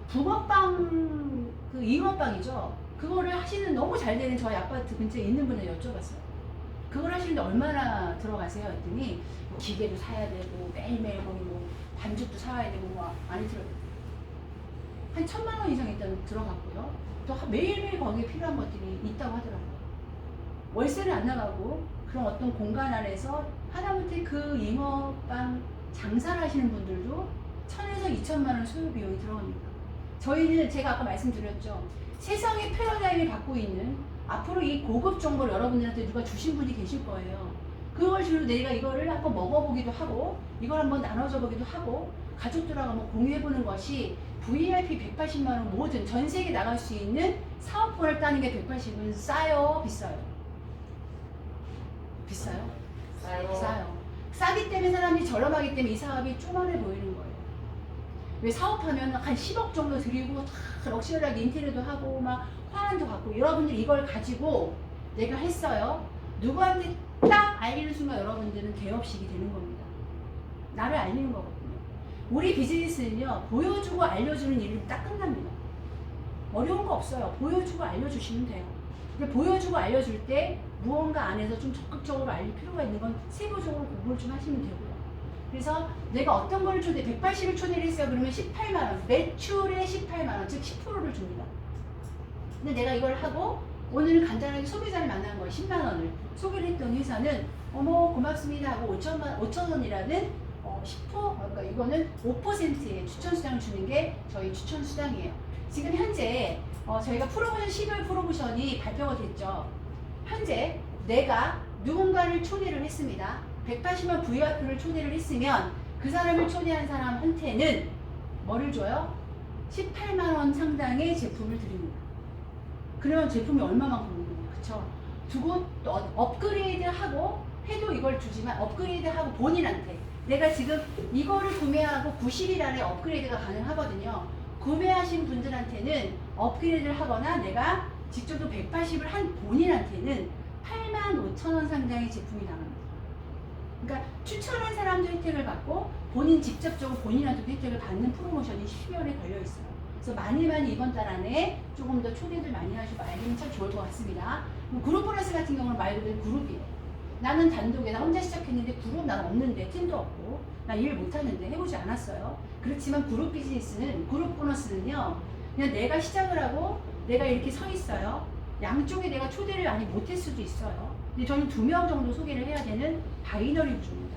붕어빵, 그 잉어빵이죠. 그거를 하시는 너무 잘 되는 저희 아파트 근처에 있는 분을 여쭤봤어요. 그걸 하시는데 얼마나 들어가세요? 했더니 뭐 기계도 사야 되고 매일매일 뭐 반죽도 사야 되고 뭐 많이 한 1,000만원 이상 일단 들어갔고요. 또 매일매일 거기에 필요한 것들이 있다고 하더라고요. 월세를 안 나가고 그런 어떤 공간 안에서 하다못해 그 잉어빵 장사를 하시는 분들도 1,000에서 2,000만원 소요 비용이 들어갑니다. 저희는 제가 아까 말씀드렸죠. 세상의 패러다임을 갖고 있는 앞으로 이 고급 정보를 여러분들한테 누가 주신 분이 계실 거예요. 그걸 주로 내가 이거를 한번 먹어보기도 하고 이걸 한번 나눠줘 보기도 하고 가족들하고 한번 공유해보는 것이 VIP 180만원 모든 전 세계 나갈 수 있는 사업권을 따는 게 180은 싸요? 비싸요? 비싸요? 싸요. 싸기 때문에 사람이 저렴하기 때문에 이 사업이 쪼만해 보이는 거예요. 왜 사업하면 한 10억 정도 들이고 다 럭셔리하게 인테리어도 하고 막 화환도 갖고 여러분들이 이걸 가지고 내가 했어요. 누구한테 딱 알리는 순간 여러분들은 개업식이 되는 겁니다. 나를 알리는 거거든요. 우리 비즈니스는요, 보여주고 알려주는 일이 딱 끝납니다. 어려운 거 없어요. 보여주고 알려주시면 돼요. 근데 보여주고 알려줄 때 무언가 안에서 좀 적극적으로 알릴 필요가 있는 건 세부적으로 공부를 좀 하시면 되고요. 그래서 내가 어떤 거를 180을 초대를 했어요. 그러면 18만원, 매출의 18만원, 즉 10%를 줍니다. 근데 내가 이걸 하고 오늘 간단하게 소비자를 만난 거예요. 10만원을 소개를 했던 회사는 어머 고맙습니다 하고 5,000원이라는 10%, 그러니까 이거는 5%의 추천 수당을 주는 게 저희 추천 수당이에요. 지금 현재 저희가 프로모션 12월 프로모션이 발표가 됐죠. 현재 내가 누군가를 초대를 했습니다. 180만 VIP를 초대를 했으면 그 사람을 초대한 사람한테는 뭐를 줘요? 18만원 상당의 제품을 드립니다. 그러면 제품이 얼마만큼 오는 거예요? 그쵸? 두고 또 업그레이드 하고 해도 이걸 주지만 업그레이드 하고 본인한테 내가 지금 이거를 구매하고 90일 안에 업그레이드가 가능하거든요. 구매하신 분들한테는 업그레이드를 하거나 내가 직접 또 180을 한 본인한테는 85,000원 상당의 제품이 나갑니다. 그러니까 추천한 사람도 혜택을 받고 본인 직접적으로 본인한테도 혜택을 받는 프로모션이 12월에 걸려 있어요. 그래서 많이 이번 달 안에 조금 더 초대들 많이 하시고 알면 참 좋을 것 같습니다. 그룹 플러스 같은 경우는 말 그대로 그룹이에요. 나는 단독에 나 혼자 시작했는데 그룹 난 없는데 팀도 없고 나 일 못하는데 해보지 않았어요. 그렇지만 그룹 비즈니스는 그룹 보너스는요 그냥 내가 시작을 하고 내가 이렇게 서 있어요. 양쪽에 내가 초대를 많이 못할 수도 있어요. 근데 저는 2명 정도 소개를 해야 되는 바이너리 구조입니다.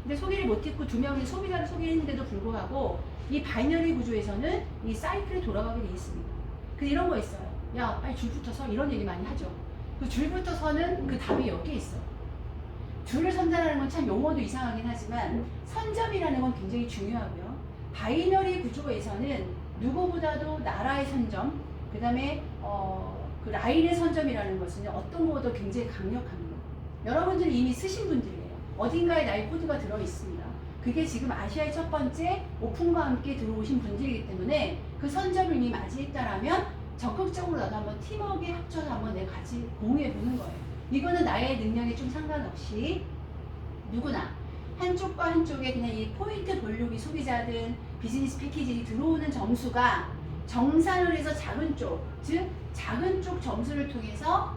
근데 소개를 못했고 2명이 소비자를 소개를 했는데도 불구하고 이 바이너리 구조에서는 이 사이클이 돌아가게 돼 있습니다. 근데 이런 거 있어요. 야 빨리 줄부터 서 이런 얘기 많이 하죠. 그 줄부터 서는 그 답이 여기에 있어. 줄을 선다라는 건 참 용어도 이상하긴 하지만 선점이라는 건 굉장히 중요하고요. 바이너리 구조에서는 누구보다도 나라의 선점, 그 다음에 그 라인의 선점이라는 것은 어떤 것보다 굉장히 강력합니다. 여러분들이 이미 쓰신 분들이에요. 어딘가에 나의 코드가 들어있습니다. 그게 지금 아시아의 첫 번째 오픈과 함께 들어오신 분들이기 때문에 그 선점을 이미 맞이했다라면 적극적으로 나도 한번 팀워크에 합쳐서 한번 내가 같이 공유해 보는 거예요. 이거는 나의 능력에 좀 상관없이 누구나 한쪽과 한쪽에 그냥 이 포인트 볼륨이 소비자든 비즈니스 패키지 들어오는 점수가 정산을 해서 작은 쪽, 즉 작은 쪽 점수를 통해서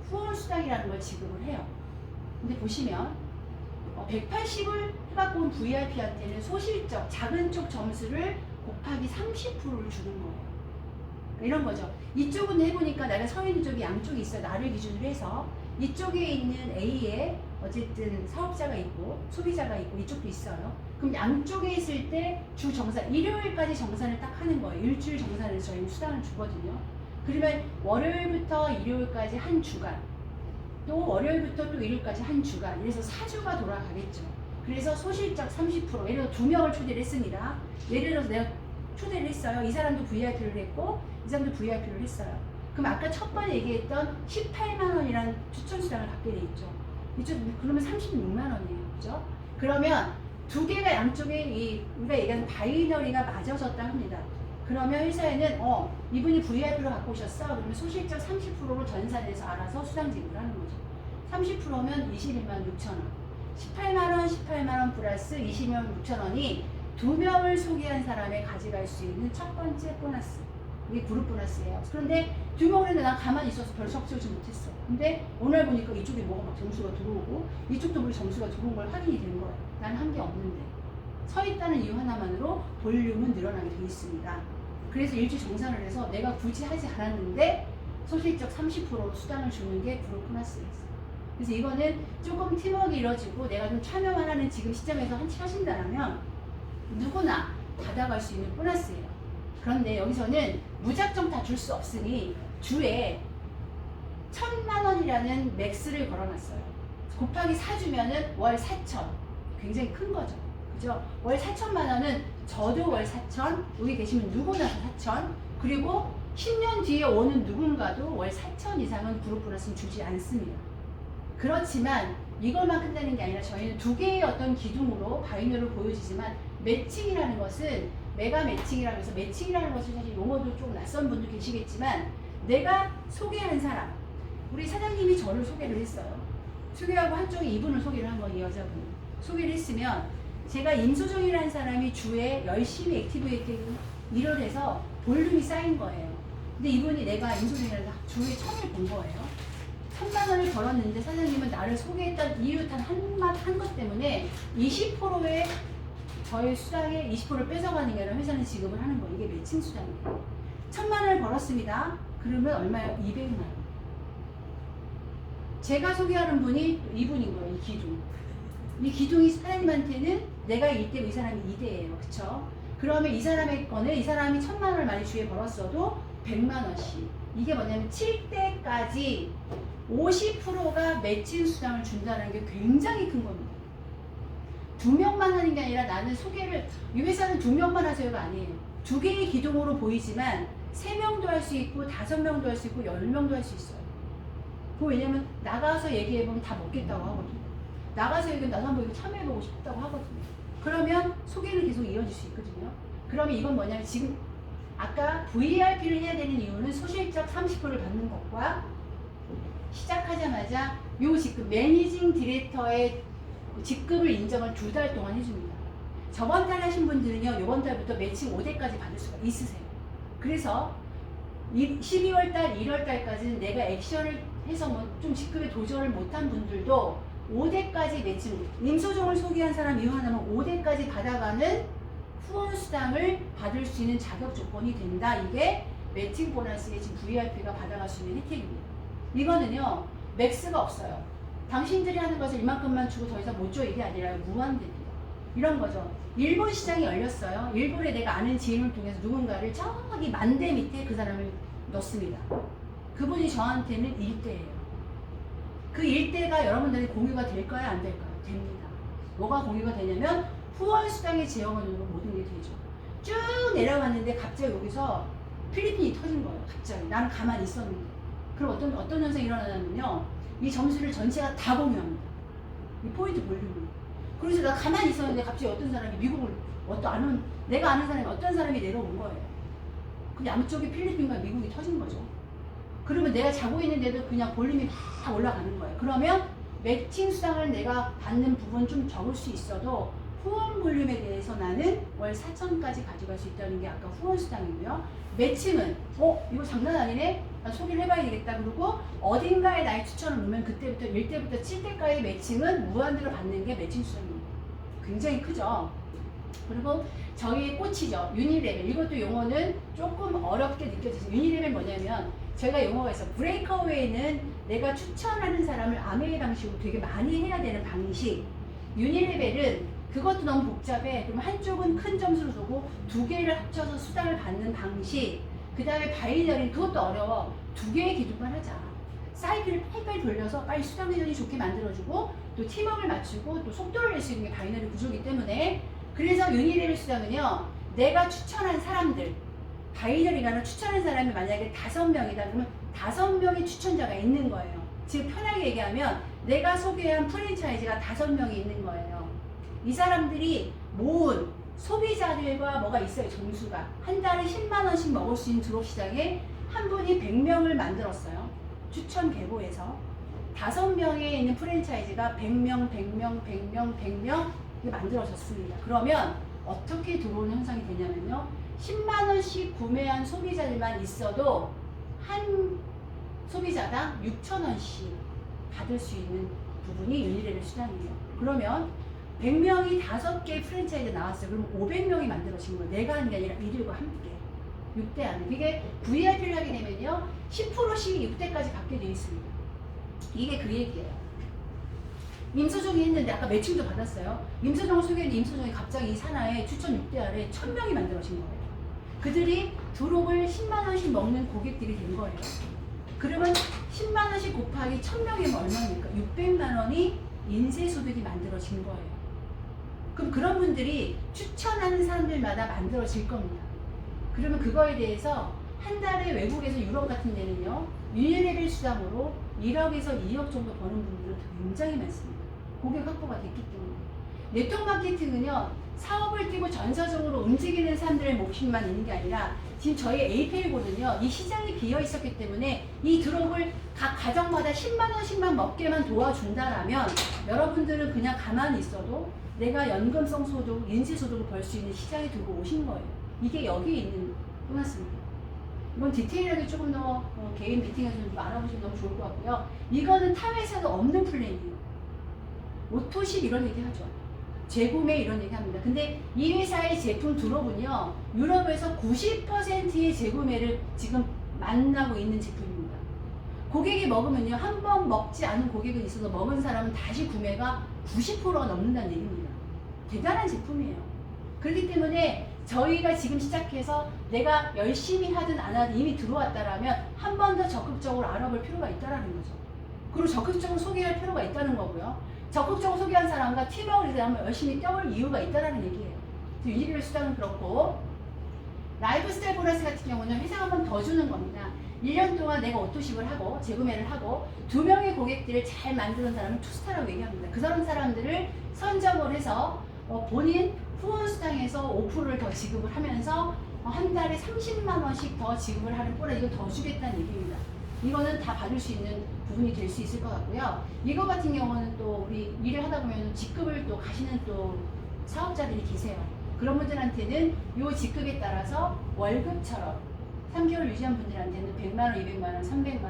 후원 수당이라는 걸 지급을 해요. 근데 보시면 180을 해갖고 온 VIP한테는 소실적 작은 쪽 점수를 곱하기 30%를 주는 거예요. 이런 거죠. 이쪽은 해보니까 내가 서 있는 쪽이 양쪽이 있어요. 나를 기준으로 해서 이쪽에 있는 A에 어쨌든 사업자가 있고 소비자가 있고 이쪽도 있어요. 그럼 양쪽에 있을 때 주 정산, 일요일까지 정산을 딱 하는 거예요. 일주일 정산을 저희는 수당을 주거든요. 그러면 월요일부터 일요일까지 한 주간, 또 월요일부터 또 일요일까지 한 주간, 이래서 4주가 돌아가겠죠. 그래서 소실적 30%, 예를 들어 2명을 초대를 했습니다. 예를 들어서 내가 초대를 했어요. 이 사람도 VIP를 했고 이 사람도 VIP를 했어요. 그럼 아까 첫 번에 얘기했던 18만 원이라는 추천 수당을 받게 돼 있죠. 이쪽 그러면 36만 원이에요. 그죠? 그러면 두 개가 양쪽에 우리가 얘기하는 바이너리가 맞아졌다 합니다. 그러면 회사에는 이분이 VIP로 갖고 오셨어. 그러면 소실적 30%로 전산해서 알아서 수당 지급을 하는 거죠. 30%면 21만 6천 원. 18만 원, 18만 원 플러스 20만 6천 원이 2명을 소개한 사람이 가져갈 수 있는 첫 번째 보너스. 이게 그룹 보너스예요. 그런데 2명을 했는데 난 가만히 있어서 별 적지우지 못했어. 근데 오늘 보니까 이쪽에 뭐가 막 점수가 들어오고 이쪽도 뭐 점수가 들어온 걸 확인이 되는 거예요. 난 한 게 없는데. 서 있다는 이유 하나만으로 볼륨은 늘어나게 되어 있습니다. 그래서 일주일 정산을 해서 내가 굳이 하지 않았는데 소실적 30%로 수당을 주는 게 그룹 보너스였어요. 그래서 이거는 조금 팀워크가 이루어지고 내가 좀 참여만 하는 지금 시점에서 하신다면 누구나 받아갈 수 있는 보너스예요. 그런데 여기서는 무작정 다 줄 수 없으니 주에 1,000만 원이라는 맥스를 걸어놨어요. 곱하기 4주면은 월 4천. 굉장히 큰 거죠. 그죠? 월 4천만 원은 저도 월 4천, 여기 계시면 누구나 4천, 그리고 10년 뒤에 오는 누군가도 월 4천 이상은 그룹 보너스는 주지 않습니다. 그렇지만 이걸만 끝내는 게 아니라 저희는 두 개의 어떤 기둥으로 바이너를 보여주지만 매칭이라는 것은 메가 매칭이라고 해서 매칭이라는 것은 사실 용어도 좀 낯선 분도 계시겠지만 내가 소개한 사람, 우리 사장님이 저를 소개를 했어요. 소개하고 한쪽에 이분을 소개를 한 거예요. 여자분 소개를 했으면 제가 임소정이라는 사람이 주에 열심히 액티브에이팅 일을 해서 볼륨이 쌓인 거예요. 근데 이분이 내가 임소정이라는 주에 1,000을 본 거예요. 1,000만 원을 벌었는데 사장님은 나를 소개했던 이유 한 것 때문에 20%의 저의 수당의 20%를 뺏어가는 게 아니라 회사는 지급을 하는 거예요. 이게 매칭 수당이에요. 1,000만 원을 벌었습니다. 그러면 얼마예요? 200만 원. 제가 소개하는 분이 이분인 거예요. 이 기둥. 이 기둥이 사장님한테는 내가 1대고 이 사람이 2대예요. 그쵸? 그러면 이 사람의 거는 이 사람이 1,000만 원을 만약 주에 벌었어도 100만 원씩. 이게 뭐냐면 7대까지 50%가 매칭 수당을 준다는 게 굉장히 큰 겁니다. 2명만 하는 게 아니라 나는 소개를, 이 회사는 2명만 하세요가 아니에요. 2개의 기둥으로 보이지만 3명도 할 수 있고 5명도 할 수 있고 10명도 할 수 있어요. 그 왜냐면 나가서 얘기해보면 다 먹겠다고 하거든요. 나가서 이거 나도 한번 이거 참여해보고 싶다고 하거든요. 그러면 소개는 계속 이어질 수 있거든요. 그러면 이건 뭐냐면 지금 아까 VIP를 해야 되는 이유는 소실적 30%를 받는 것과 시작하자마자 요 직급 매니징 디렉터의 직급을 인정을 2달 동안 해줍니다. 저번 달 하신 분들은요, 요번 달부터 매칭 5대까지 받을 수가 있으세요. 그래서 12월 달, 1월 달까지는 내가 액션을 해서 뭐 좀 직급에 도전을 못한 분들도 5대까지 매칭, 임소정을 소개한 사람 이용하면 5대까지 받아가는 후원 수당을 받을 수 있는 자격 조건이 된다. 이게 매칭 보너스에 지금 VIP가 받아갈 수 있는 혜택입니다. 이거는요, 맥스가 없어요. 당신들이 하는 것을 이만큼만 주고 더 이상 못 줘 이게 아니라 무한대입니다. 이런 거죠. 일본 시장이 열렸어요. 일본에 내가 아는 지인을 통해서 누군가를 저기 만대 밑에 그 사람을 넣습니다. 그분이 저한테는 일대예요. 그 일대가 여러분들이 공유가 될까요? 안 될까요? 됩니다. 뭐가 공유가 되냐면 후원 수당의 지원으로 모든 게 되죠. 쭉 내려갔는데 갑자기 여기서 필리핀이 터진 거예요. 갑자기. 나는 가만히 있었는데. 그럼 어떤 현상이 일어나냐면요. 이 점수를 전체가 다 공유합니다. 이 포인트 볼륨을. 그래서 나 가만히 있었는데 갑자기 어떤 사람이 미국을, 내가 아는 사람이 어떤 사람이 내려온 거예요. 그 양쪽에 필리핀과 미국이 터진 거죠. 그러면 내가 자고 있는데도 그냥 볼륨이 막 올라가는 거예요. 그러면 매칭 수당을 내가 받는 부분 좀 적을 수 있어도 후원 볼륨에 대해서 나는 월 4천까지 가져갈 수 있다는 게 아까 후원 수당이고요. 매칭은 이거 장난 아니네? 나 소개를 해봐야 되겠다. 그리고 어딘가에 나의 추천을 놓으면 그때부터 1대부터 7대까지 매칭은 무한대로 받는 게 매칭 수당입니다. 굉장히 크죠? 그리고 저희의 꽃이죠. 유니레벨. 이것도 용어는 조금 어렵게 느껴지죠. 유니레벨 뭐냐면 저희가 용어가 있어. 브레이크어웨이는 내가 추천하는 사람을 아메이 방식으로 되게 많이 해야 되는 방식. 유니레벨은 그것도 너무 복잡해. 그럼 한쪽은 큰 점수를 주고 2개를 합쳐서 수당을 받는 방식. 그 다음에 바이너리, 그것도 어려워. 2개의 기준만 하자. 사이클을 빨리빨리 돌려서 빨리 수당 회전이 좋게 만들어주고 또 팀워크를 맞추고 또 속도를 낼 수 있는 게 바이너리 구조이기 때문에 그래서 유니레벨 수당은요. 내가 추천한 사람들, 바이너리라는 추천한 사람이 만약에 5명이다 그러면 5명의 추천자가 있는 거예요. 지금 편하게 얘기하면 내가 소개한 프랜차이즈가 5명이 있는 거예요. 이 사람들이 모은 소비자들과 뭐가 있어요. 점수가 한 달에 10만 원씩 먹을 수 있는 드롭 시장에 한 분이 100명을 만들었어요. 추천 계보에서 5명에 있는 프랜차이즈가 100명, 100명, 100명, 100명 만들어졌습니다. 그러면 어떻게 들어오는 현상이 되냐면요. 10만 원씩 구매한 소비자들만 있어도 한 소비자당 6천 원씩 받을 수 있는 부분이 유니레벨 수당이에요. 그러면 100명이 5개의 프랜차이즈 나왔어요. 그럼 500명이 만들어진 거예요. 내가 하는 게 아니라 이들과 함께. 6대 안에. 이게 VIP를 하게 되면요. 10%씩 6대까지 받게 되어 있습니다. 이게 그 얘기예요. 임소정이 했는데 아까 매칭도 받았어요. 임소정을 소개했는데 임소정이 갑자기 이 산하에 추천 6대 아래 1000명이 만들어진 거예요. 그들이 드롭을 10만 원씩 먹는 고객들이 된 거예요. 그러면 10만 원씩 곱하기 1000명이면 얼마입니까? 600만 원이 인쇄 소득이 만들어진 거예요. 그럼 그런 분들이 추천하는 사람들마다 만들어질 겁니다. 그러면 그거에 대해서 한 달에 외국에서 유럽 같은 데는요. 유니레벨 수당으로 1억에서 2억 정도 버는 분들은 굉장히 많습니다. 고객 확보가 됐기 때문에. 네트워크 마케팅은요. 사업을 뛰고 전사적으로 움직이는 사람들의 몫만 있는 게 아니라 지금 저희 에이페이고는요. 이 시장이 비어 있었기 때문에 이 드롭을 각 가정마다 10만 원씩만 먹게만 도와준다라면 여러분들은 그냥 가만히 있어도 내가 연금성 소득, 인지 소득을 벌 수 있는 시장에 들고 오신 거예요. 이게 여기 있는 보너스입니다. 이건 디테일하게 조금 더 개인 미팅에서 좀 알아보시면 너무 좋을 것 같고요. 이거는 타 회사도 없는 플랜이에요. 오토십 이런 얘기 하죠. 재구매 이런 얘기 합니다. 근데 이 회사의 제품 드롭은요. 유럽에서 90%의 재구매를 지금 만나고 있는 제품입니다. 고객이 먹으면요. 한 번 먹지 않은 고객은 있어도 먹은 사람은 다시 구매가 90%가 넘는다는 얘기입니다. 대단한 제품이에요. 그렇기 때문에 저희가 지금 시작해서 내가 열심히 하든 안 하든 이미 들어왔다라면 한 번 더 적극적으로 알아볼 필요가 있다는 거죠. 그리고 적극적으로 소개할 필요가 있다는 거고요. 적극적으로 소개한 사람과 팀워크를 한번 열심히 껴볼 이유가 있다는 얘기예요. 유니레벨 수당은 그렇고 라이프 스타일 보너스 같은 경우는 회사가 한 번 더 주는 겁니다. 1년 동안 내가 오토십을 하고 재구매를 하고 2명의 고객들을 잘 만드는 사람을 투스타라고 얘기합니다. 그 사람들을 선점을 해서 본인 후원 수당에서 5%를 더 지급을 하면서 한 달에 30만 원씩 더 지급을 하는 뽀라 이거 더 주겠다는 얘기입니다. 이거는 다 받을 수 있는 부분이 될 수 있을 것 같고요. 이거 같은 경우는 또 우리 일을 하다 보면 직급을 또 가시는 또 사업자들이 계세요. 그런 분들한테는 이 직급에 따라서 월급처럼 3개월 유지한 분들한테는 100만 원, 200만 원, 300만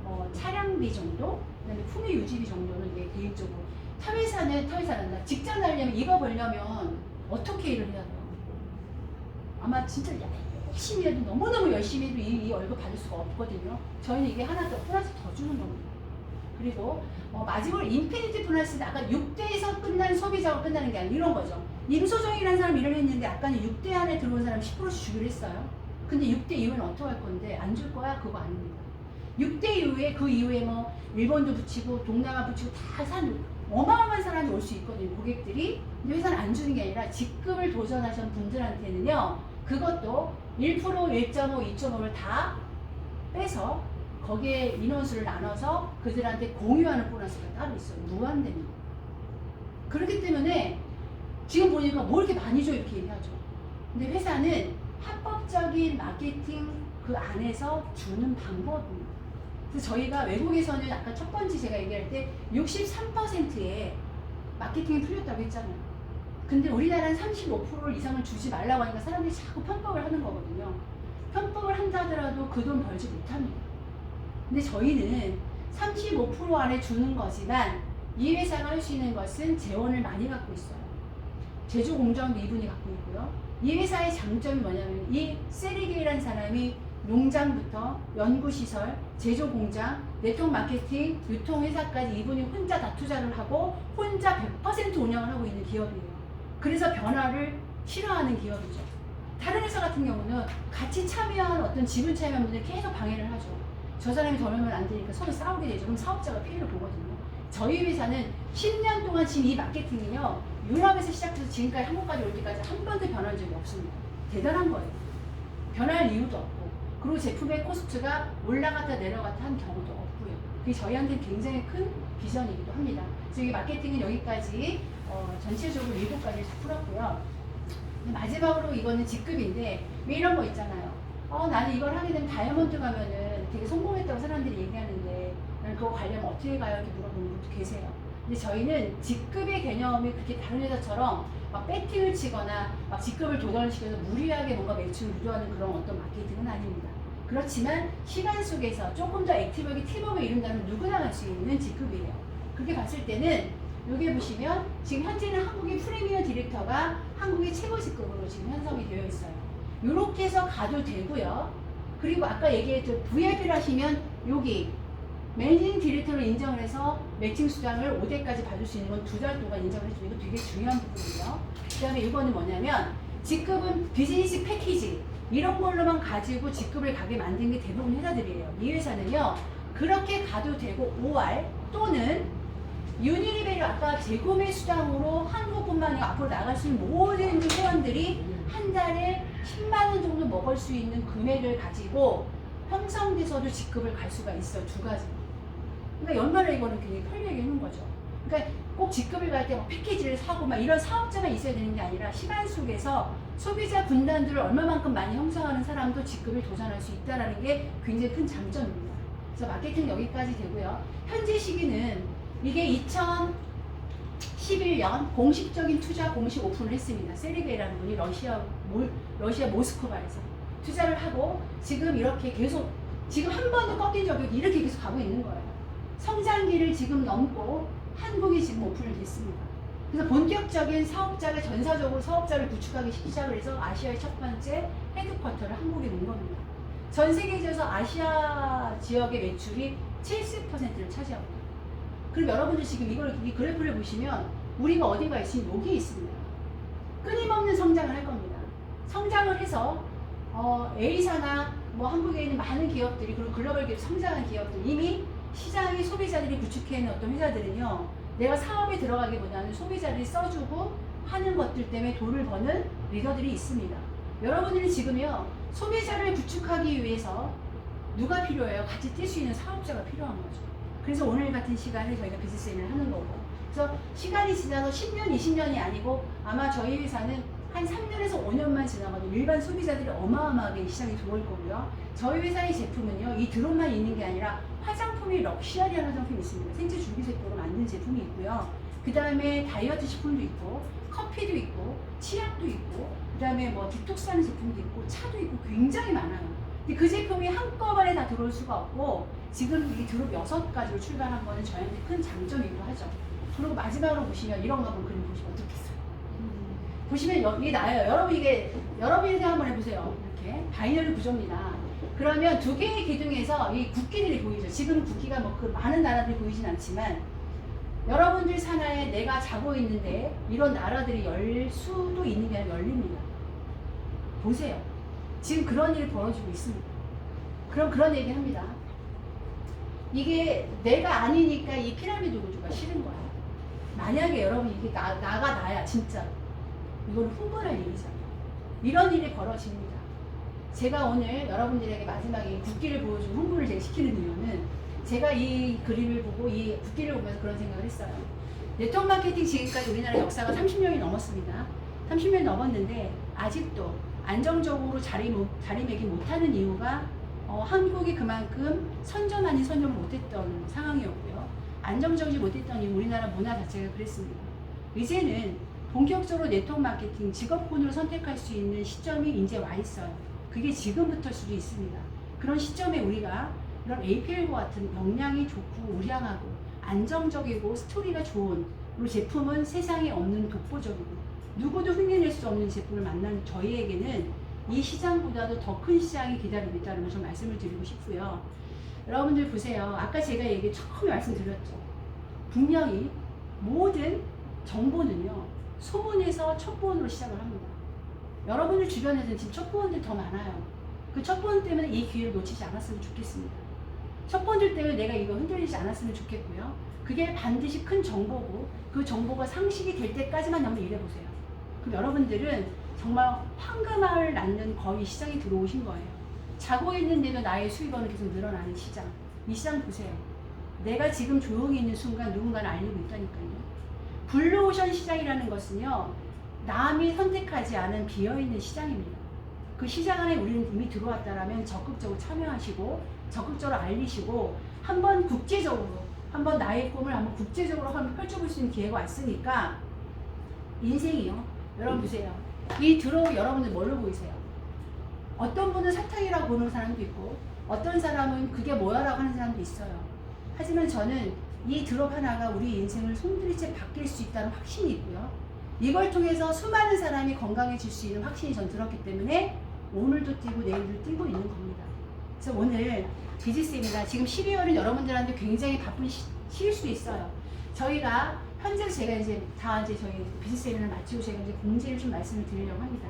원, 차량비 정도, 그다음에 품위 유지비 정도는 이게 개인적으로 타회사는 직장 다니려면 이거 벌려면 어떻게 일을 해야 돼요? 아마 진짜 열심히 해도 너무너무 열심히 해도 이 월급 받을 수가 없거든요. 저희는 이게 하나 더 플러스 더 주는 겁니다. 그리고 마지막으로 인피니티 플러스는 아까 6대에서 끝난 소비자가 끝나는 게 아니라 이런 거죠. 임소정이라는 사람이 일을 했는데 아까는 6대 안에 들어온 사람 10%씩 주기로 했어요. 근데 6대 이후에는 어떻게 할 건데 안 줄 거야? 그거 아닙니다. 6대 이후에 그 이후에 뭐 일본도 붙이고 동남아 붙이고 다 산 어마어마한 사람이 올 수 있거든요. 고객들이. 근데 회사는 안 주는 게 아니라 직급을 도전하신 분들한테는요. 그것도 1%, 1.5, 2.5를 다 빼서 거기에 인원수를 나눠서 그들한테 공유하는 보너스가 따로 있어요. 무한대입니다. 그렇기 때문에 지금 보니까 뭐 이렇게 많이 줘 이렇게 얘기하죠. 근데 회사는 합법적인 마케팅 그 안에서 주는 방법입니다. 그래서 저희가 외국에서는 아까 첫 번째 제가 얘기할 때 63%의 마케팅이 풀렸다고 했잖아요. 근데 우리나라는 35% 이상을 주지 말라고 하니까 사람들이 자꾸 편법을 하는 거거든요. 편법을 한다 하더라도 그 돈 벌지 못합니다. 근데 저희는 35% 안에 주는 거지만 이 회사가 할 수 있는 것은 재원을 많이 갖고 있어요. 제조 공장도 이분이 갖고 있고요. 이 회사의 장점이 뭐냐면 이 세리게이라는 사람이 농장부터 연구시설, 제조공장, 네트워크 마케팅, 유통회사까지 이분이 혼자 다 투자를 하고 혼자 100% 운영을 하고 있는 기업이에요. 그래서 변화를 싫어하는 기업이죠. 다른 회사 같은 경우는 같이 참여한 어떤 지분 참여분들이 계속 방해를 하죠. 저 사람이 더 넣으면 안 되니까 서로 싸우게 되죠. 그럼 사업자가 피해를 보거든요. 저희 회사는 10년 동안 지금 이 마케팅이요. 유럽에서 시작해서 지금까지 한국까지 올 때까지 한 번도 변한 적이 없습니다. 대단한 거예요. 변할 이유도 없고 그리고 제품의 코스트가 올라갔다 내려갔다 한 경우도 없고요. 그게 저희한테는 굉장히 큰 비전이기도 합니다. 그래서 이 마케팅은 여기까지 전체적으로 7가지를 다 풀었고요. 마지막으로 이거는 직급인데 왜 이런 거 있잖아요. 나는 이걸 하게 되면 다이아몬드 가면은 되게 성공했다고 사람들이 얘기하는데 나는 그거 가려면 어떻게 가요? 이렇게 물어보는 분도 계세요. 근데 저희는 직급의 개념이 그렇게 다른 회사처럼 막 배팅을 치거나 막 직급을 도전시켜서 무리하게 뭔가 매출을 유도하는 그런 어떤 마케팅은 아닙니다. 그렇지만 시간 속에서 조금 더 액티브하게 팀워크를 이룬다면 누구나 할 수 있는 직급이에요. 그렇게 봤을 때는 여기 보시면 지금 현재는 한국의 프리미엄 디렉터가 한국의 최고 직급으로 지금 형성이 되어 있어요. 이렇게 해서 가도 되고요. 그리고 아까 얘기했죠. VIP를 하시면 여기 매니징 디렉터를 인정을 해서 매칭 수당을 5대까지 받을 수 있는 건 2달 동안 인정을 해주는 이거 되게 중요한 부분이에요. 그 다음에 이거는 뭐냐면 직급은 비즈니스 패키지 이런 걸로만 가지고 직급을 가게 만든 게 대부분 회사들이에요. 이 회사는요. 그렇게 가도 되고 5월 또는 유니리벨을 아까 재구매 수당으로 한국뿐만 아니라 앞으로 나갈 수 있는 모든 회원들이 한 달에 10만 원 정도 먹을 수 있는 금액을 가지고 형성돼서도 직급을 갈 수가 있어요. 2가지. 그러니까 연말에 이거는 굉장히 편리하게 해놓은 거죠. 그러니까 꼭 직급을 갈 때 막 패키지를 사고 막 이런 사업자만 있어야 되는 게 아니라 시간 속에서 소비자 군단들을 얼마만큼 많이 형성하는 사람도 직급을 도전할 수 있다는 게 굉장히 큰 장점입니다. 그래서 마케팅 여기까지 되고요. 현재 시기는 이게 2011년 공식적인 투자 공식 오픈을 했습니다. 세리게이라는 분이 러시아 모스크바에서 투자를 하고 지금 이렇게 계속 지금 한 번도 꺾인 적이 없이 이렇게 계속 가고 있는 거예요. 성장기를 지금 넘고 한국이 지금 오픈을 됐습니다. 그래서 본격적인 사업자가 전사적으로 사업자를 구축하기 시작을 해서 아시아의 첫 번째 헤드쿼터를 한국에 놓은 겁니다. 전 세계에서 아시아 지역의 매출이 70%를 차지합니다. 그럼 여러분들 지금 이 그래프를 보시면 우리가 어디가 있으면 여기에 있습니다. 끊임없는 성장을 할 겁니다. 성장을 해서 A사나 뭐 한국에 있는 많은 기업들이 그리고 글로벌 기업 성장한 기업들 이미 시장이 소비자들이 구축해놓은 어떤 회사들은요 내가 사업에 들어가기보다는 소비자들이 써주고 하는 것들 때문에 돈을 버는 리더들이 있습니다. 여러분들이 지금요 소비자를 구축하기 위해서 누가 필요해요? 같이 뛸 수 있는 사업자가 필요한 거죠. 그래서 오늘 같은 시간에 저희가 비즈니스 세미나를 하는 거고, 그래서 시간이 지나서 10년, 20년이 아니고 아마 저희 회사는 한 3년에서 5년만 지나가도 일반 소비자들이 어마어마하게 시장에 들어올 거고요. 저희 회사의 제품은요, 이 드론만 있는 게 아니라 화장품이 럭셔리한 화장품이 있습니다. 생체 줄기세포로 만든 제품이 있고요. 그 다음에 다이어트 식품도 있고, 커피도 있고, 치약도 있고, 그 다음에 뭐 디톡스하는 제품도 있고, 차도 있고, 굉장히 많아요. 근데 그 제품이 한꺼번에 다 들어올 수가 없고, 지금 이 드롭 6가지로 출간한 거는 저희한테 큰 장점이기도 하죠. 그리고 마지막으로 보시면 이런 거 한번 그림 보시면 어떻겠어요? 보시면 이게 나요. 여러분이 생각 한번 해보세요. 이렇게 바이너리 구조입니다. 그러면 두 개의 기둥에서 이 국기들이 보이죠. 지금 국기가 뭐 그 많은 나라들이 보이진 않지만 여러분들 산하에 내가 자고 있는데 이런 나라들이 열 수도 있는 게 아니라 열립니다. 보세요. 지금 그런 일이 벌어지고 있습니다. 그럼 그런 얘기 합니다. 이게 내가 아니니까 이 피라미드 구조가 싫은 거야. 만약에 여러분 이게 나가 나야 진짜 이건 흥분할 일이잖아요. 이런 일이 벌어집니다. 제가 오늘 여러분들에게 마지막에 국기를 보여주고 흥분을 제가 시키는 이유는 제가 이 그림을 보고 이 국기를 보면서 그런 생각을 했어요. 네트워크 마케팅 지금까지 우리나라 역사가 30년이 넘었습니다. 30년이 넘었는데 아직도 안정적으로 자리매김 못하는 이유가 한국이 그만큼 선전 아닌 선전을 못했던 상황이었고요. 안정적이지 못했던 이유 우리나라 문화 자체가 그랬습니다. 이제는 본격적으로 네트워크 마케팅 직업군으로 선택할 수 있는 시점이 이제 와 있어요. 그게 지금부터일 수도 있습니다. 그런 시점에 우리가 이런 APL과 같은 역량이 좋고 우량하고 안정적이고 스토리가 좋은 그리고 제품은 세상에 없는 독보적이고 누구도 흉내낼 수 없는 제품을 만난 저희에게는 이 시장보다도 더 큰 시장이 기다리고 있다는 것을 말씀을 드리고 싶고요. 여러분들 보세요. 아까 제가 처음에 말씀드렸죠. 분명히 모든 정보는요. 소문에서 첩보원으로 시작을 합니다. 여러분들 주변에서는 지금 첩보원들 더 많아요. 그 첩보원 때문에 이 기회를 놓치지 않았으면 좋겠습니다. 첩보원들 때문에 내가 이거 흔들리지 않았으면 좋겠고요. 그게 반드시 큰 정보고 그 정보가 상식이 될 때까지만 한번 일해보세요. 그럼 여러분들은 정말 황금알을 낳는 거의 시장에 들어오신 거예요. 자고 있는데도 나의 수입원은 계속 늘어나는 시장. 이 시장 보세요. 내가 지금 조용히 있는 순간 누군가를 알리고 있다니까요. 블루오션 시장이라는 것은요. 남이 선택하지 않은 비어있는 시장입니다. 그 시장 안에 우리는 이미 들어왔다라면 적극적으로 참여하시고 적극적으로 알리시고 한번 국제적으로 한번 나의 꿈을 한번 국제적으로 한번 펼쳐볼 수 있는 기회가 왔으니까 인생이요. 여러분 보세요. 이 드로우 여러분들 뭘로 보이세요? 어떤 분은 사탕이라고 보는 사람도 있고 어떤 사람은 그게 뭐야라고 하는 사람도 있어요. 하지만 저는 이 드롭 하나가 우리 인생을 손들이채 바뀔 수 있다는 확신이 있고요. 이걸 통해서 수많은 사람이 건강해질 수 있는 확신이 전 들었기 때문에 오늘도 뛰고 내일도 뛰고 있는 겁니다. 그래서 오늘 비즈니스입니다. 지금 12월은 여러분들한테 굉장히 바쁜 시일 수도 있어요. 저희가 현재 제가 이제 저희 비즈니스 세미나를 마치고 제가 이제 공지를 좀 말씀을 드리려고 합니다.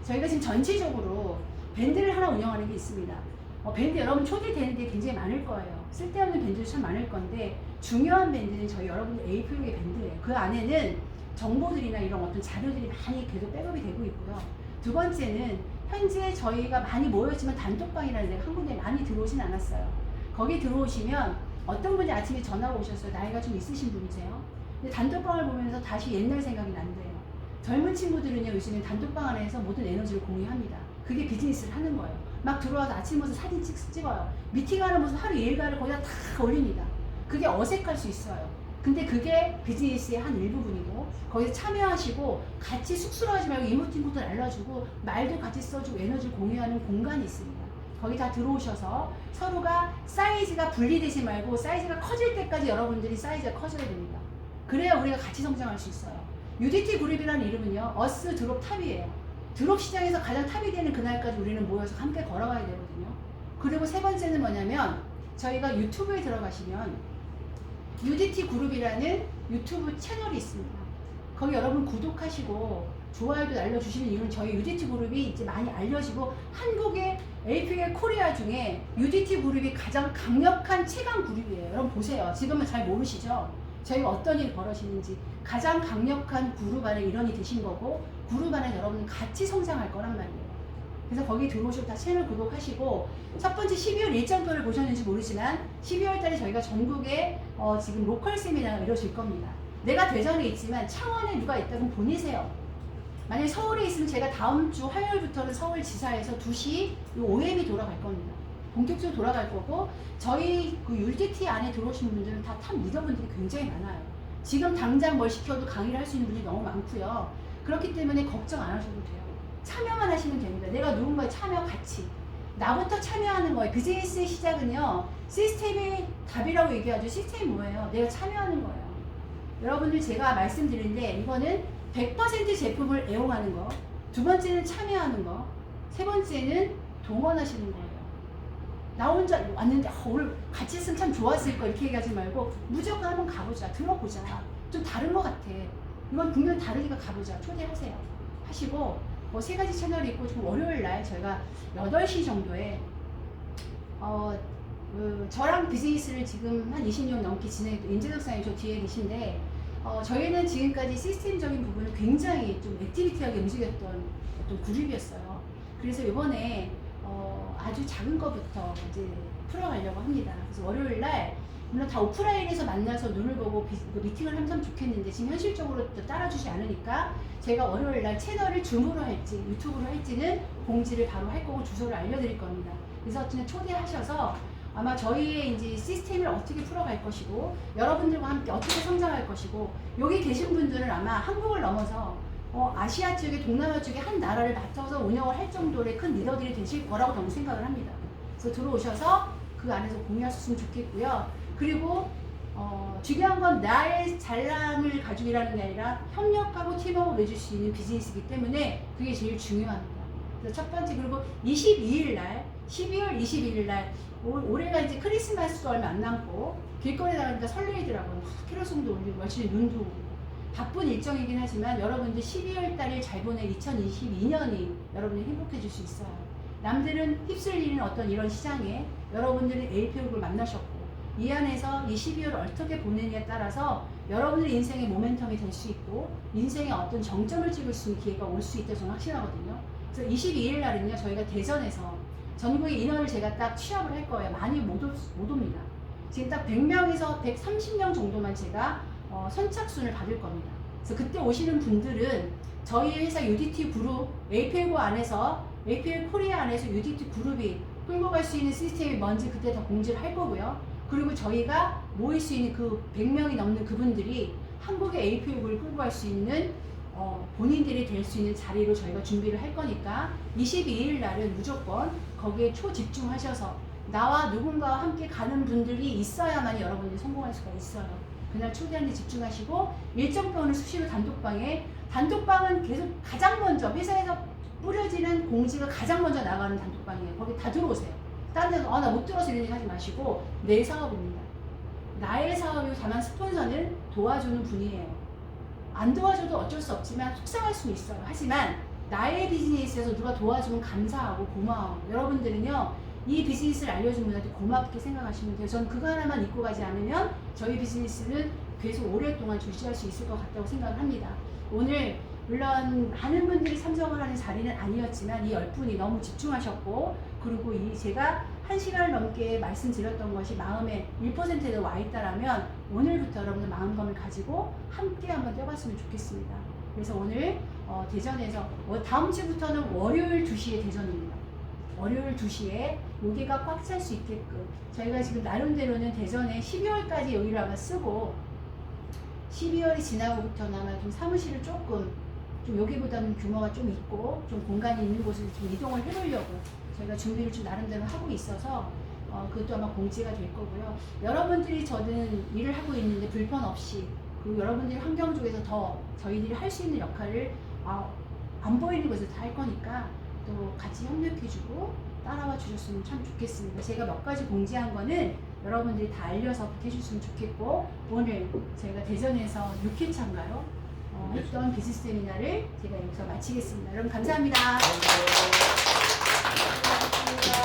저희가 지금 전체적으로 밴드를 하나 운영하는 게 있습니다. 밴드 여러분 초대되는데 굉장히 많을 거예요. 쓸데없는 밴드도 참 많을 건데 중요한 밴드는 저희 여러분들 A4용의 밴드예요. 그 안에는 정보들이나 이런 어떤 자료들이 많이 계속 백업이 되고 있고요. 두 번째는 현재 저희가 많이 모였지만 단톡방이라는 데가 한 군데 많이 들어오진 않았어요. 거기 들어오시면 어떤 분이 아침에 전화가 오셨어요. 나이가 좀 있으신 분이세요. 근데 단톡방을 보면서 다시 옛날 생각이 난대요. 젊은 친구들은요 요즘에 단톡방 안에서 모든 에너지를 공유합니다. 그게 비즈니스를 하는 거예요. 막 들어와서 아침 모습 사진 찍어요. 미팅하는 모습 하루 일과를 거기다 다 올립니다. 그게 어색할 수 있어요. 근데 그게 비즈니스의 한 일부분이고 거기서 참여하시고 같이 쑥스러워하지 말고 이모티콘도 날려주고 말도 같이 써주고 에너지를 공유하는 공간이 있습니다. 거기 다 들어오셔서 서로가 사이즈가 분리되지 말고 사이즈가 커질 때까지 여러분들이 사이즈가 커져야 됩니다. 그래야 우리가 같이 성장할 수 있어요. UDT 그룹이라는 이름은요. 어스 드롭 탑이에요. 드롭 시장에서 가장 탑이 되는 그날까지 우리는 모여서 함께 걸어가야 되거든요. 그리고 세 번째는 뭐냐면 저희가 유튜브에 들어가시면 UDT 그룹이라는 유튜브 채널이 있습니다. 거기 여러분 구독하시고 좋아요도 날려주시는 이유는 저희 UDT 그룹이 이제 많이 알려지고 한국의 APL 코리아 중에 UDT 그룹이 가장 강력한 최강 그룹이에요. 여러분 보세요. 지금은 잘 모르시죠? 저희가 어떤 일이 벌어지는지 가장 강력한 그룹 안에 일원이 되신 거고 그룹 안에 여러분은 같이 성장할 거란 말이에요. 그래서 거기 들어오시고 다 채널 구독하시고 첫 번째 12월 일정표를 보셨는지 모르지만 12월 달에 저희가 전국에 지금 로컬 세미나가 이루어질 겁니다. 내가 대전에 있지만 창원에 누가 있다면 보내세요. 만약에 서울에 있으면 제가 다음 주 화요일부터는 서울지사에서 2시 OM이 돌아갈 겁니다. 본격적으로 돌아갈 거고 저희 그 UDT 안에 들어오신 분들은 다 탑 리더분들이 굉장히 많아요. 지금 당장 뭘 시켜도 강의를 할 수 있는 분들이 너무 많고요. 그렇기 때문에 걱정 안 하셔도 돼요. 참여만 하시면 됩니다. 내가 누군가에 참여 같이. 나부터 참여하는 거예요. 비즈니스의 시작은요. 시스템이 답이라고 얘기하죠. 시스템이 뭐예요? 내가 참여하는 거예요. 여러분들 제가 말씀드린데 이거는 100% 제품을 애용하는 거. 두 번째는 참여하는 거. 세 번째는 동원하시는 거예요. 나 혼자 왔는데 오늘 같이 있으면 참 좋았을 거 이렇게 얘기하지 말고 무조건 한번 가보자. 들어보자. 좀 다른 거 같아. 이건 분명히 다르니까 가보자. 초대하세요. 하시고 뭐 3가지 채널이 있고 지금 월요일 날 저희가 8시 정도에 저랑 비즈니스를 지금 한 20년 넘게 진행했던 임재덕 사장님 저 뒤에 계신데 저희는 지금까지 시스템적인 부분을 굉장히 좀 액티비티하게 움직였던 어떤 그룹이었어요. 그래서 이번에 아주 작은 것부터 이제 풀어가려고 합니다. 그래서 월요일 날 물론 다 오프라인에서 만나서 눈을 보고 미팅을 하면 좋겠는데 지금 현실적으로 따라주지 않으니까 제가 월요일 날 채널을 줌으로 할지 유튜브로 할지는 공지를 바로 할 거고 주소를 알려드릴 겁니다. 그래서 어쨌든 초대하셔서 아마 저희의 이제 시스템을 어떻게 풀어갈 것이고 여러분들과 함께 어떻게 성장할 것이고 여기 계신 분들은 아마 한국을 넘어서 아시아 쪽에 동남아 쪽에 한 나라를 맡아서 운영을 할 정도의 큰 리더들이 되실 거라고 저는 생각을 합니다. 그래서 들어오셔서 그 안에서 공유하셨으면 좋겠고요. 그리고 중요한 건 나의 잘남을 가지고 일하는 게 아니라 협력하고 팀워크를 맺을 수 있는 비즈니스이기 때문에 그게 제일 중요합니다. 그래서 첫 번째 그리고 22일 날 12월 22일 날 올해가 이제 크리스마스도 얼마 안 남고 길거리에 나가니까 설레이더라고요. 키로송도 올리고 며칠 눈도 오고 바쁜 일정이긴 하지만 여러분들 12월 달을 잘 보낼 2022년이 여러분이 행복해질 수 있어요. 남들은 휩쓸리는 어떤 이런 시장에 여러분들이 APO를 만나셨고 이 안에서 이 12월을 어떻게 보내느냐에 따라서 여러분들의 인생의 모멘텀이 될 수 있고 인생의 어떤 정점을 찍을 수 있는 기회가 올 수 있다고 저는 확신하거든요. 그래서 22일 날은요 저희가 대전에서 전국의 인원을 제가 딱 취합을 할 거예요. 많이 못 옵니다. 지금 딱 100명에서 130명 정도만 제가 선착순을 받을 겁니다. 그래서 그때 오시는 분들은 저희 회사 UDT 그룹 APL 안에서 APL 코리아 안에서 UDT 그룹이 끌고 갈 수 있는 시스템이 뭔지 그때 더 공지를 할 거고요. 그리고 저희가 모일 수 있는 그 100명이 넘는 그분들이 한국의 APL을 끌고 갈 수 있는 본인들이 될 수 있는 자리로 저희가 준비를 할 거니까 22일 날은 무조건 거기에 초집중하셔서 나와 누군가와 함께 가는 분들이 있어야만 여러분들이 성공할 수가 있어요. 그날 초대하는 데 집중하시고 일정표는 수시로 단톡방은 계속 가장 먼저 회사에서 뿌려지는 공지가 가장 먼저 나가는 단톡방이에요. 거기 다 들어오세요. 딴 데서 나 못 들어서 이런 얘기 하지 마시고 내 사업입니다. 나의 사업이고 다만 스폰서는 도와주는 분이에요. 안 도와줘도 어쩔 수 없지만 속상할 수는 있어요. 하지만 나의 비즈니스에서 누가 도와주면 감사하고 고마워. 여러분들은요 이 비즈니스를 알려준 분한테 고맙게 생각하시면 돼요. 전 그거 하나만 잊고 가지 않으면 저희 비즈니스는 계속 오랫동안 유지할 수 있을 것 같다고 생각을 합니다. 오늘 물론 많은 분들이 참석을 하는 자리는 아니었지만 이 10분이 너무 집중하셨고 그리고 이 제가 1시간을 넘게 말씀드렸던 것이 마음에 1%도 와 있다라면 오늘부터 여러분들 마음감을 가지고 함께 한번 뛰어봤으면 좋겠습니다. 그래서 오늘 대전에서 다음 주부터는 월요일 2시에 대전입니다. 월요일 2시에 여기가 꽉 찰 수 있게끔 저희가 지금 나름대로는 대전에 12월까지 여기를 아마 쓰고 12월이 지나고부터는 아마 좀 사무실을 조금 좀 여기보다는 규모가 좀 있고 좀 공간이 있는 곳으로 좀 이동을 해보려고 저희가 준비를 좀 나름대로 하고 있어서 그것도 아마 공지가 될 거고요. 여러분들이 저는 일을 하고 있는데 불편 없이 그리고 여러분들이 환경 쪽에서 더 저희들이 할 수 있는 역할을 안 보이는 곳에서 다 할 거니까 또 같이 협력해주고 따라와 주셨으면 참 좋겠습니다. 제가 몇 가지 공지한 거는 여러분들이 다 알려서 해주셨으면 좋겠고 오늘 저희가 대전에서 6회차인가요? 했던 비즈니스 세미나를 제가 여기서 마치겠습니다. 여러분 감사합니다.